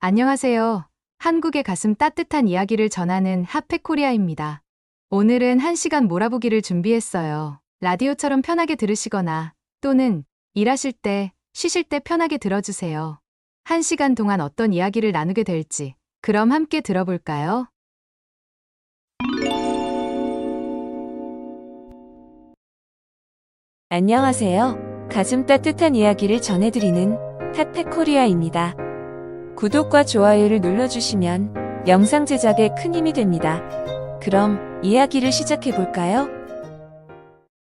안녕하세요. 한국의 가슴 따뜻한 이야기를 전하는 핫팩코리아입니다. 오늘은 1시간 몰아보기를 준비했어요. 라디오처럼 편하게 들으시거나 또는 일하실 때, 쉬실 때 편하게 들어주세요. 1시간 동안 어떤 이야기를 나누게 될지, 그럼 함께 들어볼까요? 안녕하세요. 가슴 따뜻한 이야기를 전해드리는 핫팩코리아입니다. 구독과 좋아요를 눌러주시면 영상 제작에 큰 힘이 됩니다. 그럼 이야기를 시작해볼까요?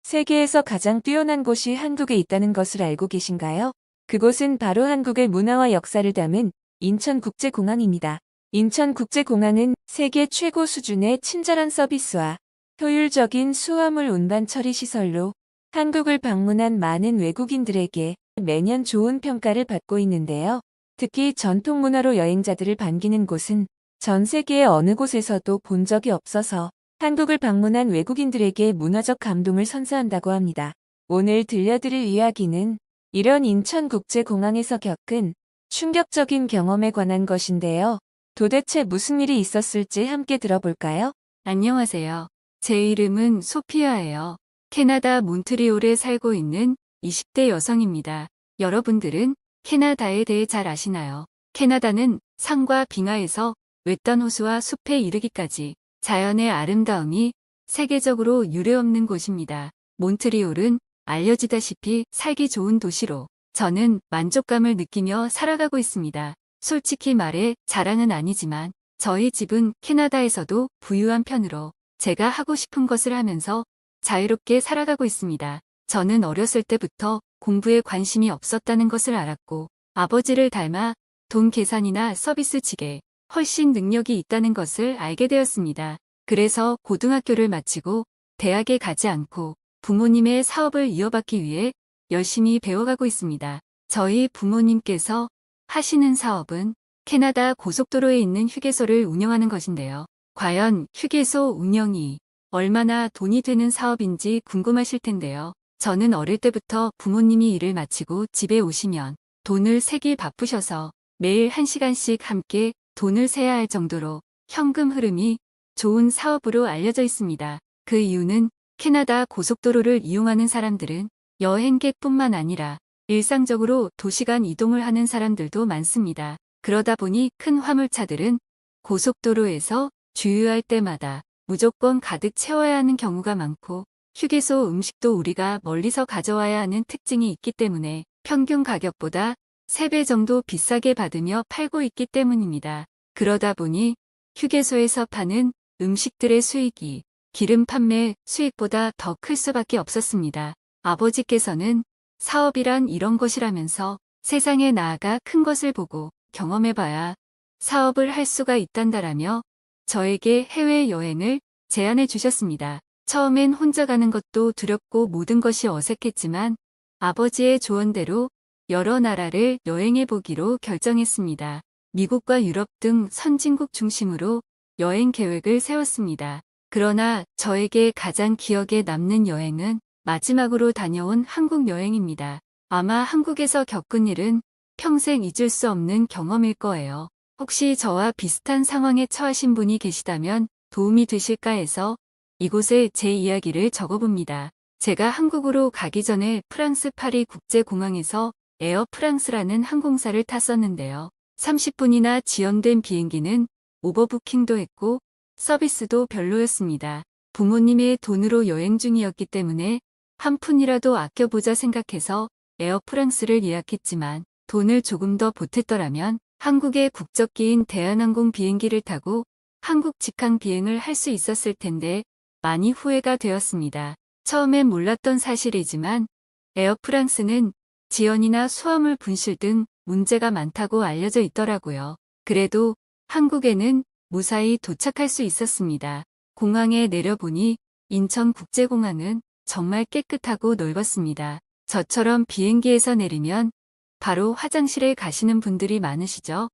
세계에서 가장 뛰어난 곳이 한국에 있다는 것을 알고 계신가요? 그곳은 바로 한국의 문화와 역사를 담은 인천국제공항입니다. 인천국제공항은 세계 최고 수준의 친절한 서비스와 효율적인 수화물 운반 처리 시설로 한국을 방문한 많은 외국인들에게 매년 좋은 평가를 받고 있는데요. 특히 전통 문화로 여행자들을 반기는 곳은 전 세계의 어느 곳에서도 본 적이 없어서 한국을 방문한 외국인들에게 문화적 감동을 선사한다고 합니다. 오늘 들려드릴 이야기는 이런 인천국제공항에서 겪은 충격적인 경험에 관한 것인데요. 도대체 무슨 일이 있었을지 함께 들어볼까요? 안녕하세요. 제 이름은 소피아예요. 캐나다 몬트리올에 살고 있는 20대 여성입니다. 여러분들은 캐나다에 대해 잘 아시나요? 캐나다는 산과 빙하에서 외딴 호수와 숲에 이르기까지 자연의 아름다움이 세계적으로 유례없는 곳입니다. 몬트리올은 알려지다시피 살기 좋은 도시로 저는 만족감을 느끼며 살아가고 있습니다. 솔직히 말해 자랑은 아니지만 저희 집은 캐나다에서도 부유한 편으로 제가 하고 싶은 것을 하면서 자유롭게 살아가고 있습니다. 저는 어렸을 때부터 공부에 관심이 없었다는 것을 알았고 아버지를 닮아 돈 계산이나 서비스직에 훨씬 능력이 있다는 것을 알게 되었습니다. 그래서 고등학교를 마치고 대학에 가지 않고 부모님의 사업을 이어받기 위해 열심히 배워가고 있습니다. 저희 부모님께서 하시는 사업은 캐나다 고속도로에 있는 휴게소를 운영하는 것인데요. 과연 휴게소 운영이 얼마나 돈이 되는 사업인지 궁금하실 텐데요. 저는 어릴 때부터 부모님이 일을 마치고 집에 오시면 돈을 세기 바쁘셔서 매일 1시간씩 함께 돈을 세야 할 정도로 현금 흐름이 좋은 사업으로 알려져 있습니다. 그 이유는 캐나다 고속도로를 이용하는 사람들은 여행객뿐만 아니라 일상적으로 도시간 이동을 하는 사람들도 많습니다. 그러다 보니 큰 화물차들은 고속도로에서 주유할 때마다 무조건 가득 채워야 하는 경우가 많고 휴게소 음식도 우리가 멀리서 가져와야 하는 특징이 있기 때문에 평균 가격보다 3배 정도 비싸게 받으며 팔고 있기 때문입니다. 그러다 보니 휴게소에서 파는 음식들의 수익이 기름 판매 수익보다 더 클 수밖에 없었습니다. 아버지께서는 사업이란 이런 것이라면서 세상에 나아가 큰 것을 보고 경험해봐야 사업을 할 수가 있단다라며 저에게 해외여행을 제안해 주셨습니다. 처음엔 혼자 가는 것도 두렵고 모든 것이 어색했지만 아버지의 조언대로 여러 나라를 여행해 보기로 결정했습니다. 미국과 유럽 등 선진국 중심으로 여행 계획을 세웠습니다. 그러나 저에게 가장 기억에 남는 여행은 마지막으로 다녀온 한국 여행입니다. 아마 한국에서 겪은 일은 평생 잊을 수 없는 경험일 거예요. 혹시 저와 비슷한 상황에 처하신 분이 계시다면 도움이 되실까 해서 이곳에 제 이야기를 적어봅니다. 제가 한국으로 가기 전에 프랑스 파리 국제공항에서 에어 프랑스라는 항공사를 탔었는데요. 30분이나 지연된 비행기는 오버부킹도 했고 서비스도 별로였습니다. 부모님의 돈으로 여행 중이었기 때문에 한 푼이라도 아껴보자 생각해서 에어 프랑스를 예약했지만 돈을 조금 더 보탰더라면 한국의 국적기인 대한항공 비행기를 타고 한국 직항 비행을 할 수 있었을 텐데 많이 후회가 되었습니다. 처음엔 몰랐던 사실이지만 에어프랑스는 지연이나 수화물 분실 등 문제가 많다고 알려져 있더라고요. 그래도 한국에는 무사히 도착할 수 있었습니다. 공항에 내려보니 인천국제공항은 정말 깨끗하고 넓었습니다. 저처럼 비행기에서 내리면 바로 화장실에 가시는 분들이 많으시죠?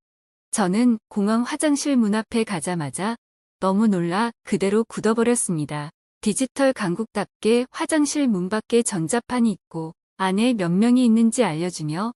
저는 공항 화장실 문 앞에 가자마자 너무 놀라 그대로 굳어버렸습니다. 디지털 강국답게 화장실 문 밖에 전자판이 있고 안에 몇 명이 있는지 알려주며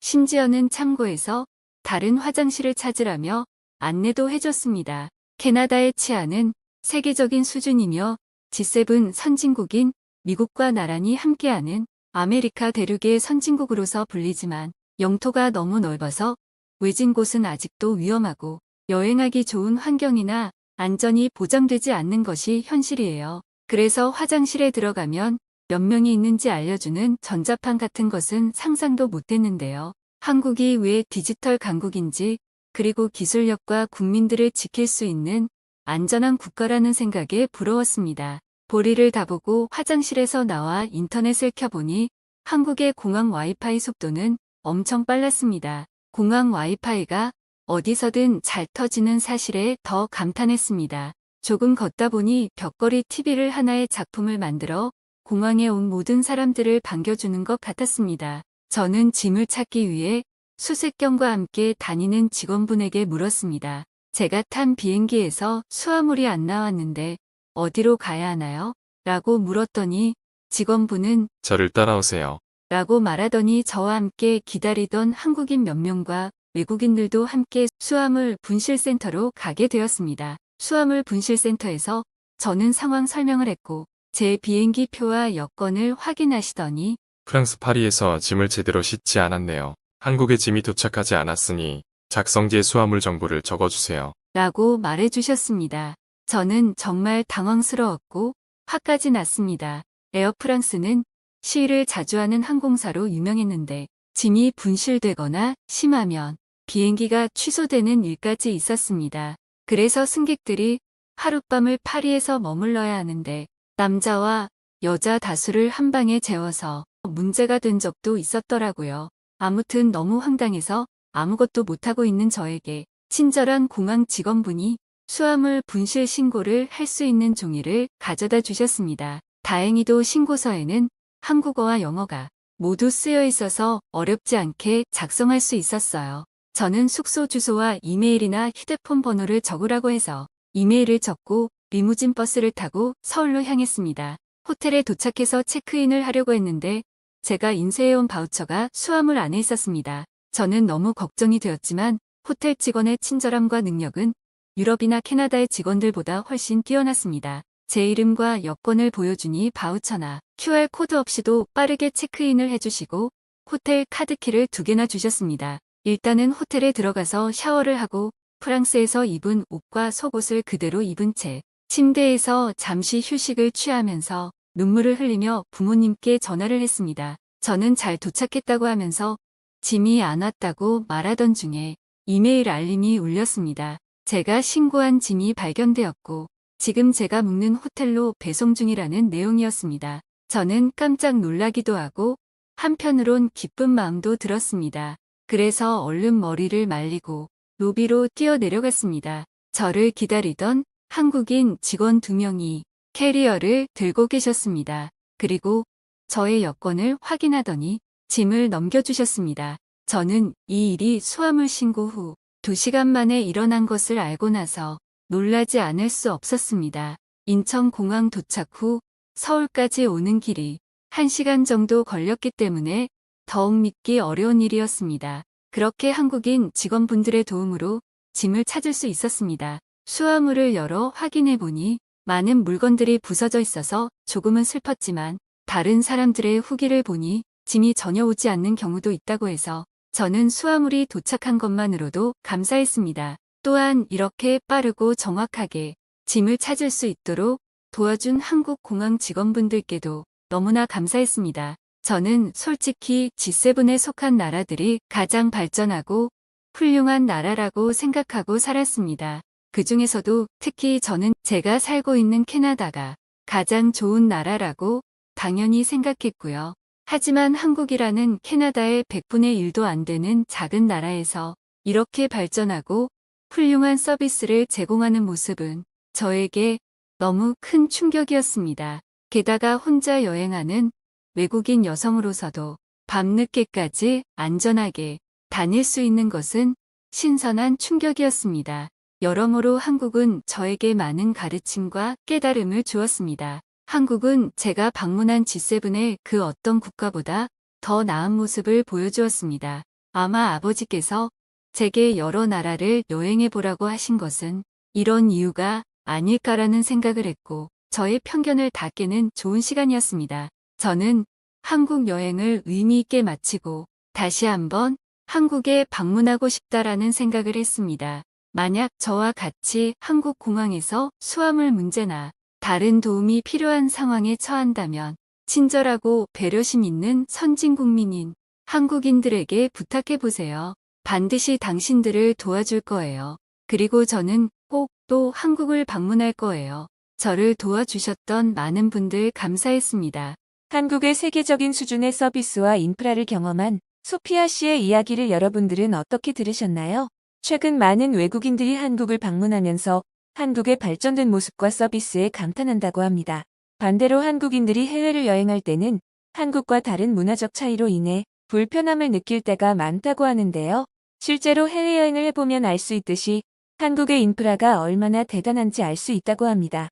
심지어는 창고에서 다른 화장실을 찾으라며 안내도 해줬습니다. 캐나다의 치안은 세계적인 수준이며 G7 선진국인 미국과 나란히 함께하는 아메리카 대륙의 선진국으로서 불리지만 영토가 너무 넓어서 외진 곳은 아직도 위험하고 여행하기 좋은 환경이나 안전이 보장되지 않는 것이 현실이에요. 그래서 화장실에 들어가면 몇 명이 있는지 알려주는 전자판 같은 것은 상상도 못했는데요. 한국이 왜 디지털 강국인지 그리고 기술력과 국민들을 지킬 수 있는 안전한 국가라는 생각에 부러웠습니다. 보리를 다 보고 화장실에서 나와 인터넷을 켜보니 한국의 공항 와이파이 속도는 엄청 빨랐습니다. 공항 와이파이가 어디서든 잘 터지는 사실에 더 감탄했습니다. 조금 걷다 보니 벽걸이 TV를 하나의 작품을 만들어 공항에 온 모든 사람들을 반겨주는 것 같았습니다. 저는 짐을 찾기 위해 수색경과 함께 다니는 직원분에게 물었습니다. 제가 탄 비행기에서 수화물이 안 나왔는데 어디로 가야 하나요? 라고 물었더니 직원분은 저를 따라오세요. 라고 말하더니 저와 함께 기다리던 한국인 몇 명과 외국인들도 함께 수화물 분실센터로 가게 되었습니다. 수화물 분실센터에서 저는 상황 설명을 했고 제 비행기 표와 여권을 확인하시더니 프랑스 파리에서 짐을 제대로 싣지 않았네요. 한국에 짐이 도착하지 않았으니 작성지의 수화물 정보를 적어주세요. 라고 말해주셨습니다. 저는 정말 당황스러웠고 화까지 났습니다. 에어프랑스는 시위를 자주 하는 항공사로 유명했는데 짐이 분실되거나 심하면 비행기가 취소되는 일까지 있었습니다. 그래서 승객들이 하룻밤을 파리에서 머물러야 하는데 남자와 여자 다수를 한 방에 재워서 문제가 된 적도 있었더라고요. 아무튼 너무 황당해서 아무것도 못하고 있는 저에게 친절한 공항 직원분이 수화물 분실 신고를 할 수 있는 종이를 가져다 주셨습니다. 다행히도 신고서에는 한국어와 영어가 모두 쓰여 있어서 어렵지 않게 작성할 수 있었어요. 저는 숙소 주소와 이메일이나 휴대폰 번호를 적으라고 해서 이메일을 적고 리무진 버스를 타고 서울로 향했습니다. 호텔에 도착해서 체크인을 하려고 했는데 제가 인쇄해온 바우처가 수화물 안에 있었습니다. 저는 너무 걱정이 되었지만 호텔 직원의 친절함과 능력은 유럽이나 캐나다의 직원들보다 훨씬 뛰어났습니다. 제 이름과 여권을 보여주니 바우처나 QR코드 없이도 빠르게 체크인을 해주시고 호텔 카드키를 2개나 주셨습니다. 일단은 호텔에 들어가서 샤워를 하고 프랑스에서 입은 옷과 속옷을 그대로 입은 채 침대에서 잠시 휴식을 취하면서 눈물을 흘리며 부모님께 전화를 했습니다. 저는 잘 도착했다고 하면서 짐이 안 왔다고 말하던 중에 이메일 알림이 울렸습니다. 제가 신고한 짐이 발견되었고 지금 제가 묵는 호텔로 배송 중이라는 내용이었습니다. 저는 깜짝 놀라기도 하고 한편으론 기쁜 마음도 들었습니다. 그래서 얼른 머리를 말리고 로비로 뛰어내려갔습니다. 저를 기다리던 한국인 직원 2명이 캐리어를 들고 계셨습니다. 그리고 저의 여권을 확인하더니 짐을 넘겨주셨습니다. 저는 이 일이 수화물 신고 후 2시간 만에 일어난 것을 알고 나서 놀라지 않을 수 없었습니다. 인천공항 도착 후 서울까지 오는 길이 1시간 정도 걸렸기 때문에 더욱 믿기 어려운 일이었습니다. 그렇게 한국인 직원분들의 도움으로 짐을 찾을 수 있었습니다. 수화물을 열어 확인해 보니 많은 물건들이 부서져 있어서 조금은 슬펐지만 다른 사람들의 후기를 보니 짐이 전혀 오지 않는 경우도 있다고 해서 저는 수화물이 도착한 것만으로도 감사했습니다. 또한 이렇게 빠르고 정확하게 짐을 찾을 수 있도록 도와준 한국 공항 직원분들께도 너무나 감사했습니다. 저는 솔직히 G7에 속한 나라들이 가장 발전하고 훌륭한 나라라고 생각하고 살았습니다. 그 중에서도 특히 저는 제가 살고 있는 캐나다가 가장 좋은 나라라고 당연히 생각했고요. 하지만 한국이라는 캐나다의 100분의 1도 안 되는 작은 나라에서 이렇게 발전하고 훌륭한 서비스를 제공하는 모습은 저에게 너무 큰 충격이었습니다. 게다가 혼자 여행하는 외국인 여성으로서도 밤늦게까지 안전하게 다닐 수 있는 것은 신선한 충격이었습니다. 여러모로 한국은 저에게 많은 가르침과 깨달음을 주었습니다. 한국은 제가 방문한 G7의 그 어떤 국가보다 더 나은 모습을 보여주었습니다. 아마 아버지께서 제게 여러 나라를 여행해보라고 하신 것은 이런 이유가 아닐까라는 생각을 했고 저의 편견을 다 깨는 좋은 시간이었습니다. 저는 한국 여행을 의미 있게 마치고 다시 한번 한국에 방문하고 싶다라는 생각을 했습니다. 만약 저와 같이 한국 공항에서 수화물 문제나 다른 도움이 필요한 상황에 처한다면 친절하고 배려심 있는 선진국민인 한국인들에게 부탁해 보세요. 반드시 당신들을 도와줄 거예요. 그리고 저는 꼭 또 한국을 방문할 거예요. 저를 도와주셨던 많은 분들 감사했습니다. 한국의 세계적인 수준의 서비스와 인프라를 경험한 소피아 씨의 이야기를 여러분들은 어떻게 들으셨나요? 최근 많은 외국인들이 한국을 방문하면서 한국의 발전된 모습과 서비스에 감탄한다고 합니다. 반대로 한국인들이 해외를 여행할 때는 한국과 다른 문화적 차이로 인해 불편함을 느낄 때가 많다고 하는데요. 실제로 해외여행을 해보면 알 수 있듯이 한국의 인프라가 얼마나 대단한지 알 수 있다고 합니다.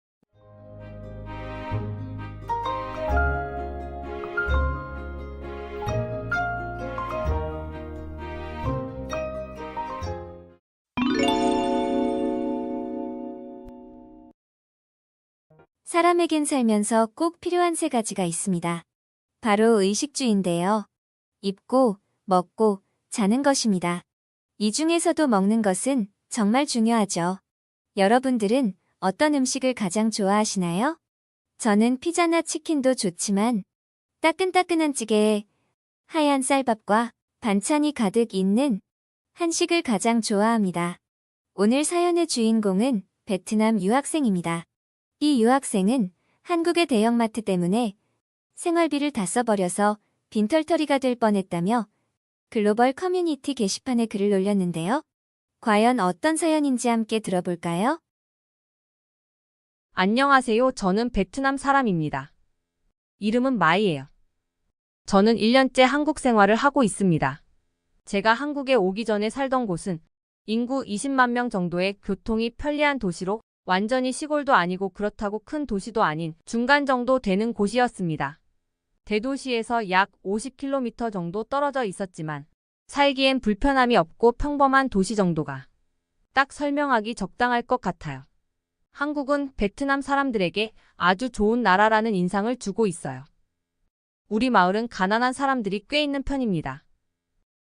사람에겐 살면서 꼭 필요한 세 가지가 있습니다. 바로 의식주인데요. 입고, 먹고, 자는 것입니다. 이 중에서도 먹는 것은 정말 중요하죠. 여러분들은 어떤 음식을 가장 좋아하시나요? 저는 피자나 치킨도 좋지만 따끈따끈한 찌개에 하얀 쌀밥과 반찬이 가득 있는 한식을 가장 좋아합니다. 오늘 사연의 주인공은 베트남 유학생입니다. 이 유학생은 한국의 대형마트 때문에 생활비를 다 써버려서 빈털터리가 될 뻔했다며 글로벌 커뮤니티 게시판에 글을 올렸는데요. 과연 어떤 사연인지 함께 들어볼까요? 안녕하세요. 저는 베트남 사람입니다. 이름은 마이예요. 저는 1년째 한국 생활을 하고 있습니다. 제가 한국에 오기 전에 살던 곳은 인구 20만 명 정도의 교통이 편리한 도시로 완전히 시골도 아니고 그렇다고 큰 도시도 아닌 중간 정도 되는 곳이었습니다. 대도시에서 약 50km 정도 떨어져 있었지만 살기엔 불편함이 없고 평범한 도시 정도가 딱 설명하기 적당할 것 같아요. 한국은 베트남 사람들에게 아주 좋은 나라라는 인상을 주고 있어요. 우리 마을은 가난한 사람들이 꽤 있는 편입니다.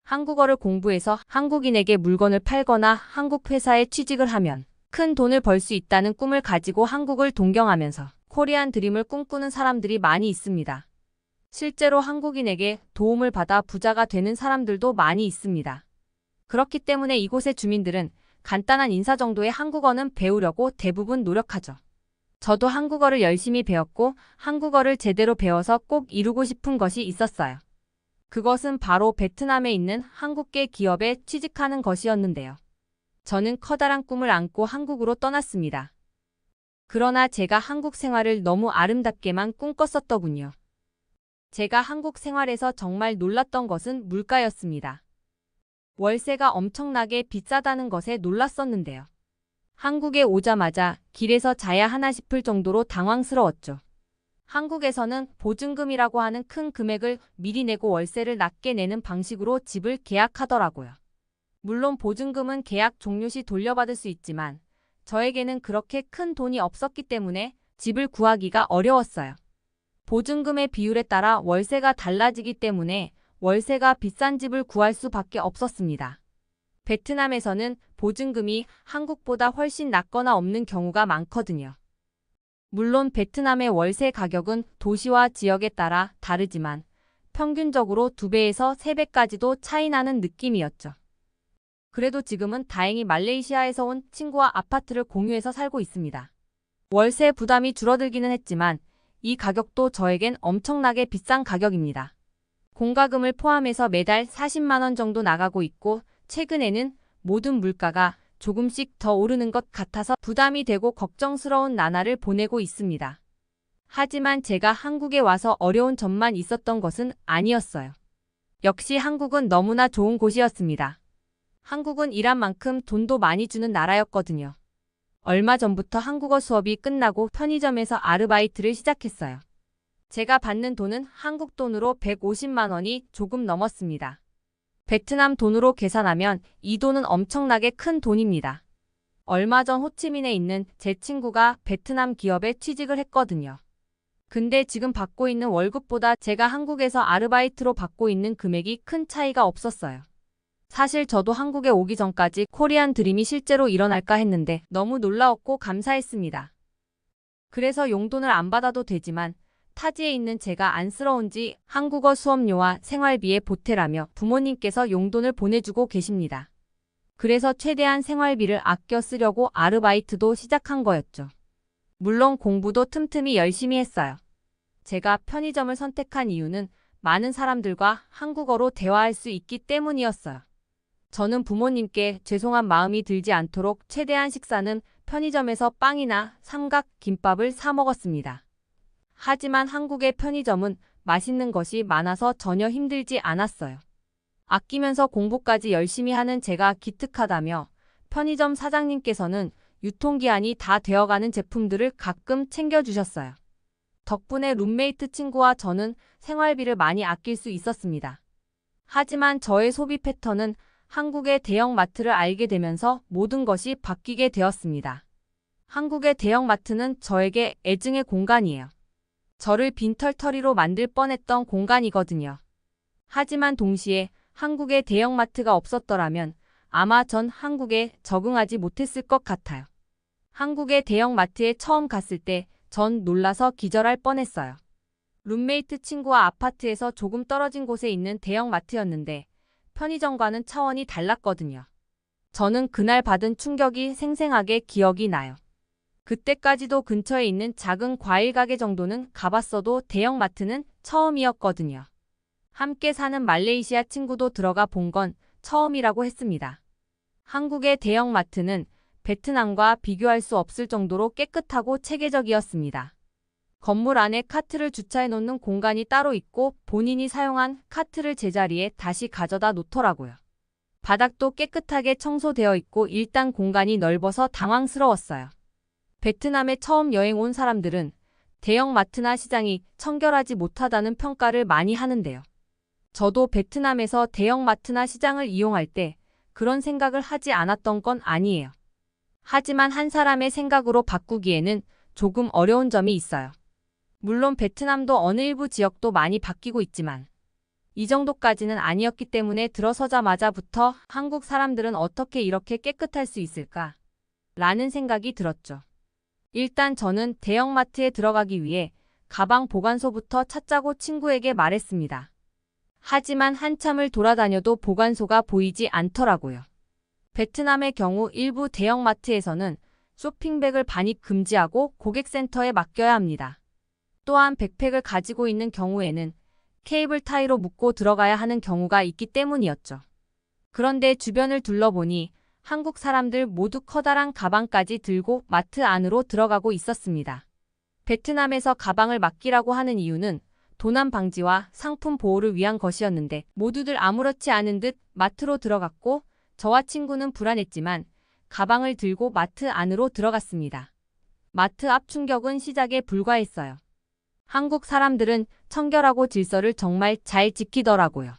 한국어를 공부해서 한국인에게 물건을 팔거나 한국 회사에 취직을 하면 큰 돈을 벌 수 있다는 꿈을 가지고 한국을 동경하면서 코리안 드림을 꿈꾸는 사람들이 많이 있습니다. 실제로 한국인에게 도움을 받아 부자가 되는 사람들도 많이 있습니다. 그렇기 때문에 이곳의 주민들은 간단한 인사 정도의 한국어는 배우려고 대부분 노력하죠. 저도 한국어를 열심히 배웠고 한국어를 제대로 배워서 꼭 이루고 싶은 것이 있었어요. 그것은 바로 베트남에 있는 한국계 기업에 취직하는 것이었는데요. 저는 커다란 꿈을 안고 한국으로 떠났습니다. 그러나 제가 한국 생활을 너무 아름답게만 꿈꿨었더군요. 제가 한국 생활에서 정말 놀랐던 것은 물가였습니다. 월세가 엄청나게 비싸다는 것에 놀랐었는데요. 한국에 오자마자 길에서 자야 하나 싶을 정도로 당황스러웠죠. 한국에서는 보증금이라고 하는 큰 금액을 미리 내고 월세를 낮게 내는 방식으로 집을 계약하더라고요. 물론 보증금은 계약 종료 시 돌려받을 수 있지만 저에게는 그렇게 큰 돈이 없었기 때문에 집을 구하기가 어려웠어요. 보증금의 비율에 따라 월세가 달라지기 때문에 월세가 비싼 집을 구할 수밖에 없었습니다. 베트남에서는 보증금이 한국보다 훨씬 낮거나 없는 경우가 많거든요. 물론 베트남의 월세 가격은 도시와 지역에 따라 다르지만 평균적으로 2배에서 3배까지도 차이 나는 느낌이었죠. 그래도 지금은 다행히 말레이시아에서 온 친구와 아파트를 공유해서 살고 있습니다. 월세 부담이 줄어들기는 했지만 이 가격도 저에겐 엄청나게 비싼 가격입니다. 공과금을 포함해서 매달 40만 원 정도 나가고 있고 최근에는 모든 물가가 조금씩 더 오르는 것 같아서 부담이 되고 걱정스러운 나날을 보내고 있습니다. 하지만 제가 한국에 와서 어려운 점만 있었던 것은 아니었어요. 역시 한국은 너무나 좋은 곳이었습니다. 한국은 일한 만큼 돈도 많이 주는 나라였거든요. 얼마 전부터 한국어 수업이 끝나고 편의점에서 아르바이트를 시작했어요. 제가 받는 돈은 한국 돈으로 150만 원이 조금 넘었습니다. 베트남 돈으로 계산하면 이 돈은 엄청나게 큰 돈입니다. 얼마 전 호치민에 있는 제 친구가 베트남 기업에 취직을 했거든요. 근데 지금 받고 있는 월급보다 제가 한국에서 아르바이트로 받고 있는 금액이 큰 차이가 없었어요. 사실 저도 한국에 오기 전까지 코리안 드림이 실제로 일어날까 했는데 너무 놀라웠고 감사했습니다. 그래서 용돈을 안 받아도 되지만 타지에 있는 제가 안쓰러운지 한국어 수업료와 생활비에 보태라며 부모님께서 용돈을 보내주고 계십니다. 그래서 최대한 생활비를 아껴 쓰려고 아르바이트도 시작한 거였죠. 물론 공부도 틈틈이 열심히 했어요. 제가 편의점을 선택한 이유는 많은 사람들과 한국어로 대화할 수 있기 때문이었어요. 저는 부모님께 죄송한 마음이 들지 않도록 최대한 식사는 편의점에서 빵이나 삼각, 김밥을 사 먹었습니다. 하지만 한국의 편의점은 맛있는 것이 많아서 전혀 힘들지 않았어요. 아끼면서 공부까지 열심히 하는 제가 기특하다며 편의점 사장님께서는 유통기한이 다 되어가는 제품들을 가끔 챙겨주셨어요. 덕분에 룸메이트 친구와 저는 생활비를 많이 아낄 수 있었습니다. 하지만 저의 소비 패턴은 한국의 대형 마트를 알게 되면서 모든 것이 바뀌게 되었습니다. 한국의 대형 마트는 저에게 애증의 공간이에요. 저를 빈털터리로 만들 뻔했던 공간이거든요. 하지만 동시에 한국의 대형 마트가 없었더라면 아마 전 한국에 적응하지 못했을 것 같아요. 한국의 대형 마트에 처음 갔을 때 전 놀라서 기절할 뻔했어요. 룸메이트 친구와 아파트에서 조금 떨어진 곳에 있는 대형 마트였는데 편의점과는 차원이 달랐거든요. 저는 그날 받은 충격이 생생하게 기억이 나요. 그때까지도 근처에 있는 작은 과일 가게 정도는 가봤어도 대형 마트는 처음이었거든요. 함께 사는 말레이시아 친구도 들어가 본 건 처음이라고 했습니다. 한국의 대형 마트는 베트남과 비교할 수 없을 정도로 깨끗하고 체계적이었습니다. 건물 안에 카트를 주차해 놓는 공간이 따로 있고 본인이 사용한 카트를 제자리에 다시 가져다 놓더라고요. 바닥도 깨끗하게 청소되어 있고 일단 공간이 넓어서 당황스러웠어요. 베트남에 처음 여행 온 사람들은 대형 마트나 시장이 청결하지 못하다는 평가를 많이 하는데요. 저도 베트남에서 대형 마트나 시장을 이용할 때 그런 생각을 하지 않았던 건 아니에요. 하지만 한 사람의 생각으로 바꾸기에는 조금 어려운 점이 있어요. 물론 베트남도 어느 일부 지역도 많이 바뀌고 있지만 이 정도까지는 아니었기 때문에 들어서자마자부터 한국 사람들은 어떻게 이렇게 깨끗할 수 있을까? 라는 생각이 들었죠. 일단 저는 대형마트에 들어가기 위해 가방 보관소부터 찾자고 친구에게 말했습니다. 하지만 한참을 돌아다녀도 보관소가 보이지 않더라고요. 베트남의 경우 일부 대형마트에서는 쇼핑백을 반입 금지하고 고객센터에 맡겨야 합니다. 또한 백팩을 가지고 있는 경우에는 케이블 타이로 묶고 들어가야 하는 경우가 있기 때문이었죠. 그런데 주변을 둘러보니 한국 사람들 모두 커다란 가방까지 들고 마트 안으로 들어가고 있었습니다. 베트남에서 가방을 맡기라고 하는 이유는 도난 방지와 상품 보호를 위한 것이었는데 모두들 아무렇지 않은 듯 마트로 들어갔고 저와 친구는 불안했지만 가방을 들고 마트 안으로 들어갔습니다. 마트 앞 충격은 시작에 불과했어요. 한국 사람들은 청결하고 질서를 정말 잘 지키더라고요.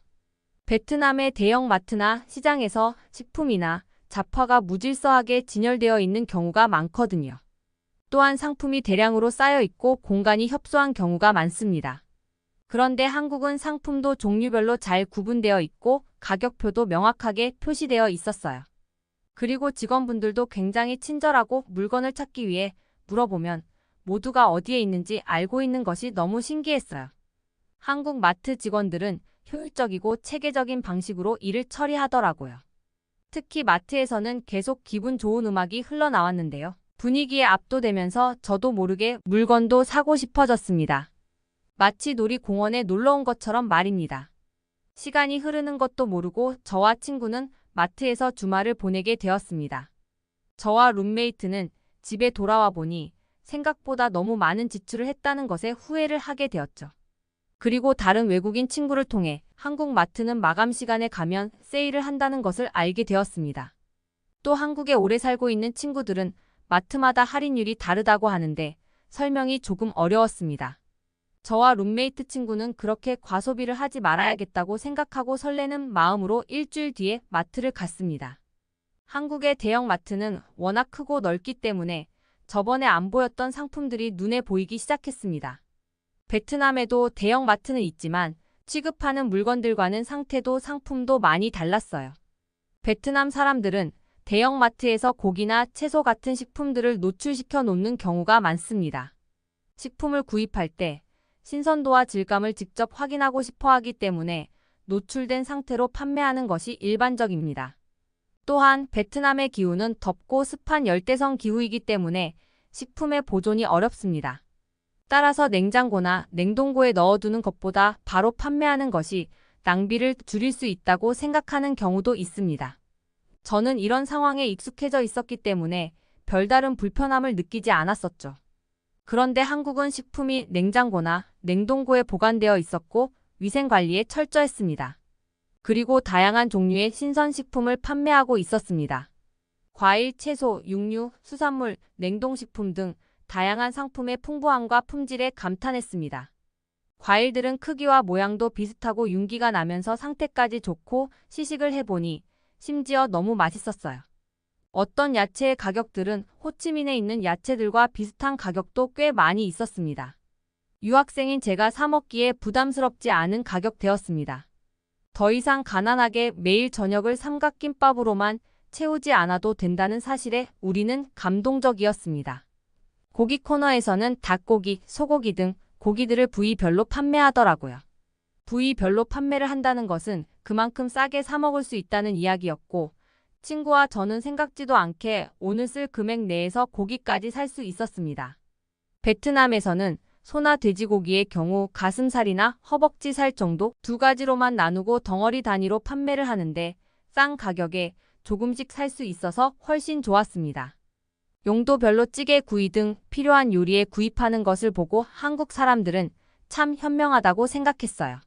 베트남의 대형 마트나 시장에서 식품이나 잡화가 무질서하게 진열되어 있는 경우가 많거든요. 또한 상품이 대량으로 쌓여 있고 공간이 협소한 경우가 많습니다. 그런데 한국은 상품도 종류별로 잘 구분되어 있고 가격표도 명확하게 표시되어 있었어요. 그리고 직원분들도 굉장히 친절하고 물건을 찾기 위해 물어보면 모두가 어디에 있는지 알고 있는 것이 너무 신기했어요. 한국 마트 직원들은 효율적이고 체계적인 방식으로 일을 처리하더라고요. 특히 마트에서는 계속 기분 좋은 음악이 흘러나왔는데요. 분위기에 압도되면서 저도 모르게 물건도 사고 싶어졌습니다. 마치 놀이공원에 놀러 온 것처럼 말입니다. 시간이 흐르는 것도 모르고 저와 친구는 마트에서 주말을 보내게 되었습니다. 저와 룸메이트는 집에 돌아와 보니 생각보다 너무 많은 지출을 했다는 것에 후회를 하게 되었죠. 그리고 다른 외국인 친구를 통해 한국 마트는 마감 시간에 가면 세일을 한다는 것을 알게 되었습니다. 또 한국에 오래 살고 있는 친구들은 마트마다 할인율이 다르다고 하는데 설명이 조금 어려웠습니다. 저와 룸메이트 친구는 그렇게 과소비를 하지 말아야겠다고 생각하고 설레는 마음으로 일주일 뒤에 마트를 갔습니다. 한국의 대형 마트는 워낙 크고 넓기 때문에 저번에 안 보였던 상품들이 눈에 보이기 시작했습니다. 베트남에도 대형 마트는 있지만 취급하는 물건들과는 상태도 상품도 많이 달랐어요. 베트남 사람들은 대형 마트에서 고기나 채소 같은 식품들을 노출시켜 놓는 경우가 많습니다. 식품을 구입할 때 신선도와 질감을 직접 확인하고 싶어 하기 때문에 노출된 상태로 판매하는 것이 일반적입니다. 또한 베트남의 기후는 덥고 습한 열대성 기후이기 때문에 식품의 보존이 어렵습니다. 따라서 냉장고나 냉동고에 넣어두는 것보다 바로 판매하는 것이 낭비를 줄일 수 있다고 생각하는 경우도 있습니다. 저는 이런 상황에 익숙해져 있었기 때문에 별다른 불편함을 느끼지 않았었죠. 그런데 한국은 식품이 냉장고나 냉동고에 보관되어 있었고 위생관리에 철저했습니다. 그리고 다양한 종류의 신선식품을 판매하고 있었습니다. 과일, 채소, 육류, 수산물, 냉동식품 등 다양한 상품의 풍부함과 품질에 감탄했습니다. 과일들은 크기와 모양도 비슷하고 윤기가 나면서 상태까지 좋고 시식을 해보니 심지어 너무 맛있었어요. 어떤 야채의 가격들은 호치민에 있는 야채들과 비슷한 가격도 꽤 많이 있었습니다. 유학생인 제가 사 먹기에 부담스럽지 않은 가격대였습니다. 더 이상 가난하게 매일 저녁을 삼각김밥으로만 채우지 않아도 된다는 사실에 우리는 감동적이었습니다. 고기 코너에서는 닭고기, 소고기 등 고기들을 부위별로 판매하더라고요. 부위별로 판매를 한다는 것은 그만큼 싸게 사 먹을 수 있다는 이야기였고, 친구와 저는 생각지도 않게 오늘 쓸 금액 내에서 고기까지 살 수 있었습니다. 베트남에서는 소나 돼지고기의 경우 가슴살이나 허벅지 살 정도 두 가지로만 나누고 덩어리 단위로 판매를 하는데 싼 가격에 조금씩 살 수 있어서 훨씬 좋았습니다. 용도별로 찌개, 구이 등 필요한 요리에 구입하는 것을 보고 한국 사람들은 참 현명하다고 생각했어요.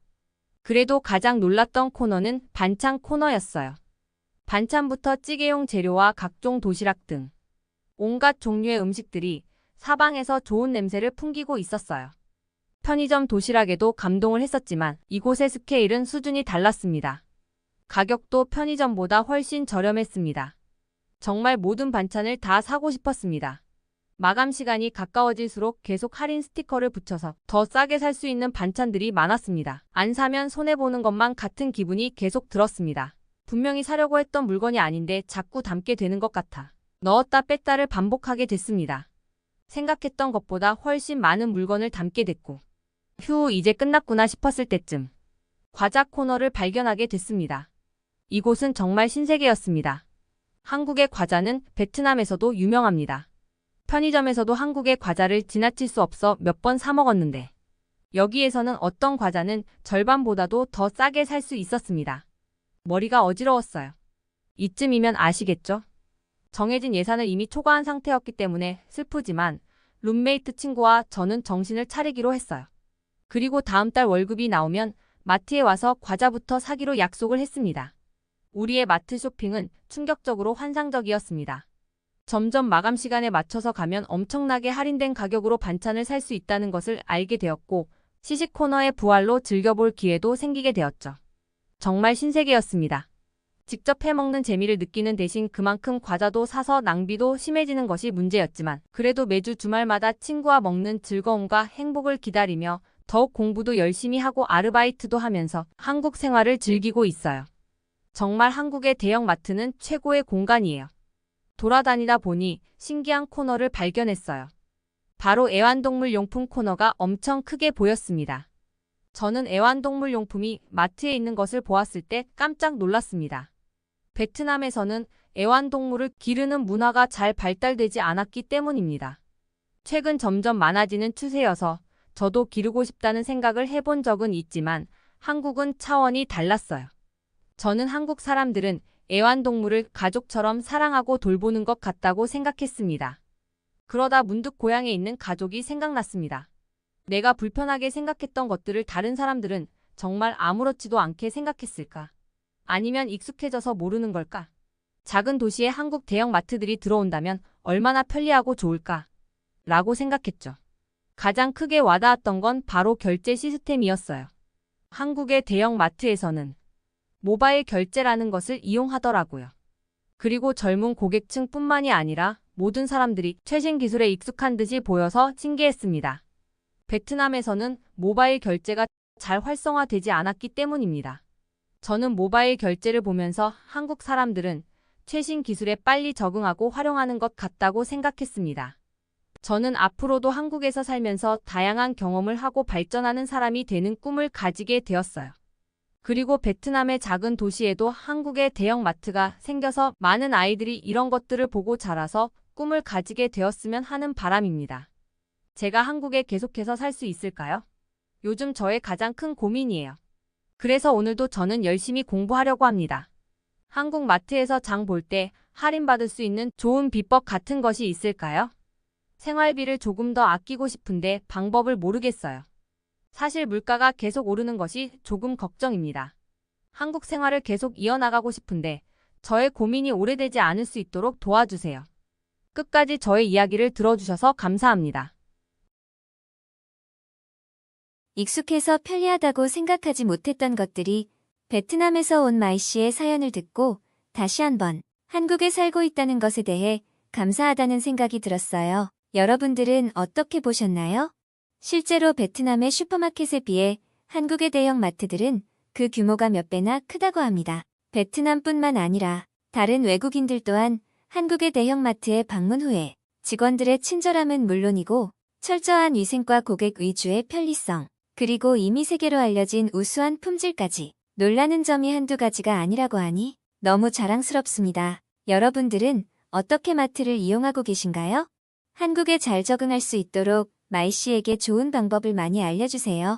그래도 가장 놀랐던 코너는 반찬 코너였어요. 반찬부터 찌개용 재료와 각종 도시락 등 온갖 종류의 음식들이 사방에서 좋은 냄새를 풍기고 있었어요. 편의점 도시락에도 감동을 했었지만 이곳의 스케일은 수준이 달랐습니다. 가격도 편의점보다 훨씬 저렴했습니다. 정말 모든 반찬을 다 사고 싶었습니다. 마감 시간이 가까워질수록 계속 할인 스티커를 붙여서 더 싸게 살 수 있는 반찬들이 많았습니다. 안 사면 손해보는 것만 같은 기분이 계속 들었습니다. 분명히 사려고 했던 물건이 아닌데 자꾸 담게 되는 것 같아 넣었다 뺐다를 반복하게 됐습니다. 생각했던 것보다 훨씬 많은 물건을 담게 됐고, 휴, 이제 끝났구나 싶었을 때쯤 과자 코너를 발견하게 됐습니다. 이곳은 정말 신세계였습니다. 한국의 과자는 베트남에서도 유명합니다. 편의점에서도 한국의 과자를 지나칠 수 없어 몇 번 사 먹었는데 여기에서는 어떤 과자는 절반보다도 더 싸게 살 수 있었습니다. 머리가 어지러웠어요. 이쯤이면 아시겠죠? 정해진 예산을 이미 초과한 상태였기 때문에 슬프지만 룸메이트 친구와 저는 정신을 차리기로 했어요. 그리고 다음 달 월급이 나오면 마트에 와서 과자부터 사기로 약속을 했습니다. 우리의 마트 쇼핑은 충격적으로 환상적이었습니다. 점점 마감 시간에 맞춰서 가면 엄청나게 할인된 가격으로 반찬을 살 수 있다는 것을 알게 되었고, 시식 코너의 부활로 즐겨볼 기회도 생기게 되었죠. 정말 신세계였습니다. 직접 해먹는 재미를 느끼는 대신 그만큼 과자도 사서 낭비도 심해지는 것이 문제였지만, 그래도 매주 주말마다 친구와 먹는 즐거움과 행복을 기다리며 더욱 공부도 열심히 하고 아르바이트도 하면서 한국 생활을 즐기고 있어요. 정말 한국의 대형 마트는 최고의 공간이에요. 돌아다니다 보니 신기한 코너를 발견했어요. 바로 애완동물 용품 코너가 엄청 크게 보였습니다. 저는 애완동물 용품이 마트에 있는 것을 보았을 때 깜짝 놀랐습니다. 베트남에서는 애완동물을 기르는 문화가 잘 발달되지 않았기 때문입니다. 최근 점점 많아지는 추세여서 저도 기르고 싶다는 생각을 해본 적은 있지만 한국은 차원이 달랐어요. 저는 한국 사람들은 애완동물을 가족처럼 사랑하고 돌보는 것 같다고 생각했습니다. 그러다 문득 고향에 있는 가족이 생각났습니다. 내가 불편하게 생각했던 것들을 다른 사람들은 정말 아무렇지도 않게 생각했을까? 아니면 익숙해져서 모르는 걸까? 작은 도시에 한국 대형 마트들이 들어온다면 얼마나 편리하고 좋을까? 라고 생각했죠. 가장 크게 와닿았던 건 바로 결제 시스템이었어요. 한국의 대형 마트에서는 모바일 결제라는 것을 이용하더라고요. 그리고 젊은 고객층뿐만이 아니라 모든 사람들이 최신 기술에 익숙한 듯이 보여서 신기했습니다. 베트남에서는 모바일 결제가 잘 활성화되지 않았기 때문입니다. 저는 모바일 결제를 보면서 한국 사람들은 최신 기술에 빨리 적응하고 활용하는 것 같다고 생각했습니다. 저는 앞으로도 한국에서 살면서 다양한 경험을 하고 발전하는 사람이 되는 꿈을 가지게 되었어요. 그리고 베트남의 작은 도시에도 한국의 대형 마트가 생겨서 많은 아이들이 이런 것들을 보고 자라서 꿈을 가지게 되었으면 하는 바람입니다. 제가 한국에 계속해서 살 수 있을까요? 요즘 저의 가장 큰 고민이에요. 그래서 오늘도 저는 열심히 공부하려고 합니다. 한국 마트에서 장 볼 때 할인받을 수 있는 좋은 비법 같은 것이 있을까요? 생활비를 조금 더 아끼고 싶은데 방법을 모르겠어요. 사실 물가가 계속 오르는 것이 조금 걱정입니다. 한국 생활을 계속 이어나가고 싶은데 저의 고민이 오래되지 않을 수 있도록 도와주세요. 끝까지 저의 이야기를 들어주셔서 감사합니다. 익숙해서 편리하다고 생각하지 못했던 것들이 베트남에서 온 마이 씨의 사연을 듣고 다시 한번 한국에 살고 있다는 것에 대해 감사하다는 생각이 들었어요. 여러분들은 어떻게 보셨나요? 실제로 베트남의 슈퍼마켓에 비해 한국의 대형 마트들은 그 규모가 몇 배나 크다고 합니다. 베트남뿐만 아니라 다른 외국인들 또한 한국의 대형 마트에 방문 후에 직원들의 친절함은 물론이고 철저한 위생과 고객 위주의 편리성, 그리고 이미 세계로 알려진 우수한 품질까지 놀라는 점이 한두 가지가 아니라고 하니 너무 자랑스럽습니다. 여러분들은 어떻게 마트를 이용하고 계신가요? 한국에 잘 적응할 수 있도록 마이 씨에게 좋은 방법을 많이 알려주세요.